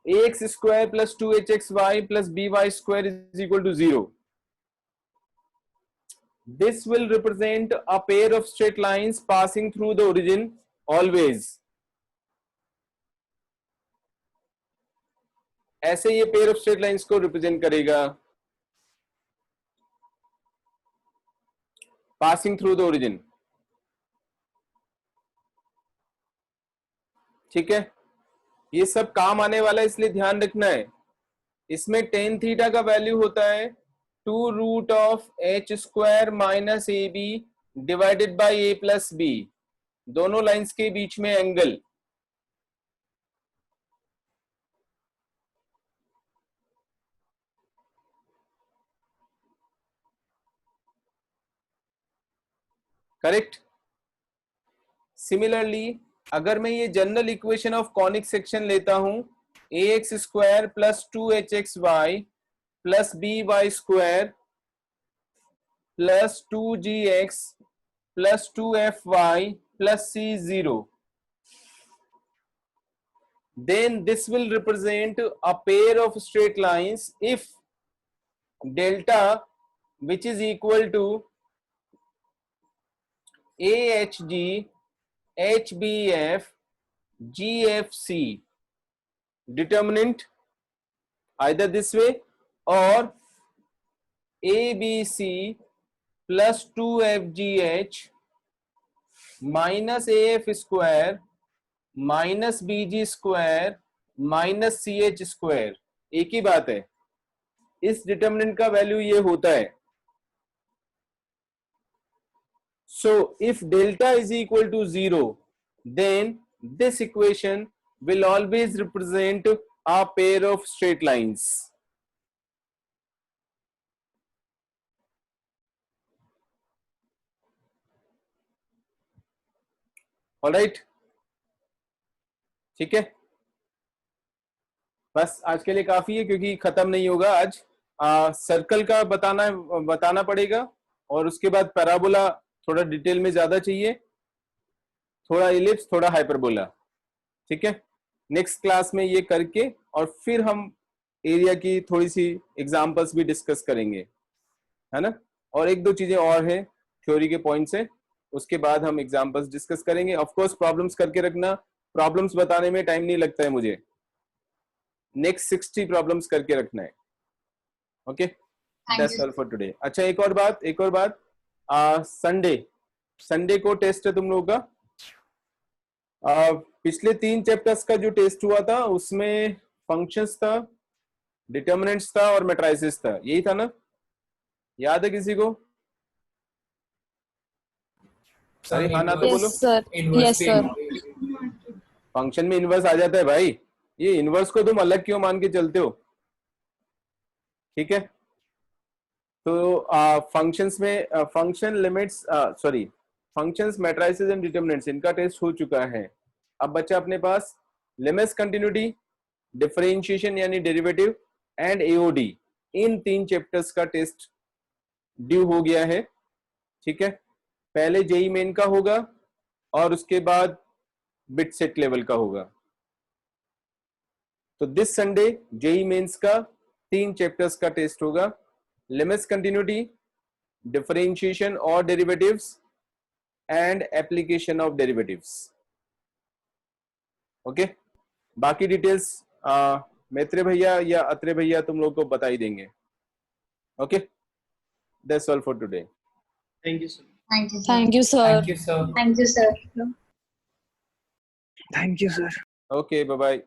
ax square plus 2hxy plus by square is equal to 0। This will represent a pair of straight lines passing through the origin always. ऐसे ये pair of straight lines को represent करेगा, passing through the origin। ठीक है, ये सब काम आने वाला है, इसलिए ध्यान रखना है। इसमें tan थीटा का वैल्यू होता है 2 root of h square minus a b divided by a plus b, दोनों लाइंस के बीच में एंगल। करेक्ट। सिमिलरली अगर मैं ये general equation of conic section लेता हूं, ax square plus 2hxy plus by square plus 2gx plus 2fy plus c 0, then this will represent a pair of straight lines if delta which is equal to ahg hbf gfc, determinant either this way or abc plus 2fgh minus af square minus bg square minus ch square, एक ही बात है। इस डिटर्मिनेंट का वैल्यू ये होता है। So if delta is equal to 0, then this equation will always represent a pair of straight lines. All right, ठीक है, बस आज के लिए काफी है क्योंकि खत्म नहीं होगा आज। सर्कल का बताना पड़ेगा, और उसके बाद पैराबोला थोड़ा डिटेल में ज्यादा चाहिए, थोड़ा इलिप्स, थोड़ा हाइपरबोला। ठीक है, नेक्स्ट क्लास में ये करके और फिर हम एरिया की थोड़ी सी एग्जांपल्स भी डिस्कस करेंगे, है ना। और एक दो चीजें और हैं थ्योरी के पॉइंट से, उसके बाद हम एग्जांपल्स डिस्कस करेंगे। ऑफ कोर्स प्रॉब्लम्स करके रखना, प्रॉब्लम्स बताने में टाइम नहीं लगता है मुझे, नेक्स्ट 60 प्रॉब्लम्स करके रखना है। Okay, that's all for today. अच्छा एक और बात, संडे को टेस्ट है तुम लोगों का। पिछले 3 चैप्टर्स का जो टेस्ट हुआ था उसमें फंक्शंस था, डिटर्मिनेंट्स था और मैट्रिसेस था, यही था ना? याद है किसी को? अरे हाँ ना तो बोलो। Yes, sir. फंक्शन में इनवर्स आ जाता है भाई, ये इनवर्स को तुम अलग क्यों मान के चलते हो? ठीक है, तो फंक्शंस में function limits functions, matrices and determinants, इनका टेस्ट हो चुका है। अब बच्चा अपने पास लिमिट्स, कंटिन्यूटी, डिफरेंशिएशन यानी derivative and AOD, in 3 chapters का टेस्ट ड्यू हो गया है। ठीक है, पहले जेई मेन का होगा और उसके बाद बिट सेट लेवल का होगा। तो दिस संडे जेई मेंस का 3 चैप्टर्स का टेस्ट होगा, लिमिट्स, कंटिन्यूटी, डिफरेंशिएशन और derivatives and application of derivatives. Okay, बाकी डिटेल्स मैत्रेय भैया या अत्रेय भैया तुम लोग को बता ही देंगे। Okay, that's all for today. Thank you sir. Thank you, sir. Thank you, sir. Thank you, sir. Thank you, sir. Thank you, sir. Okay, bye bye.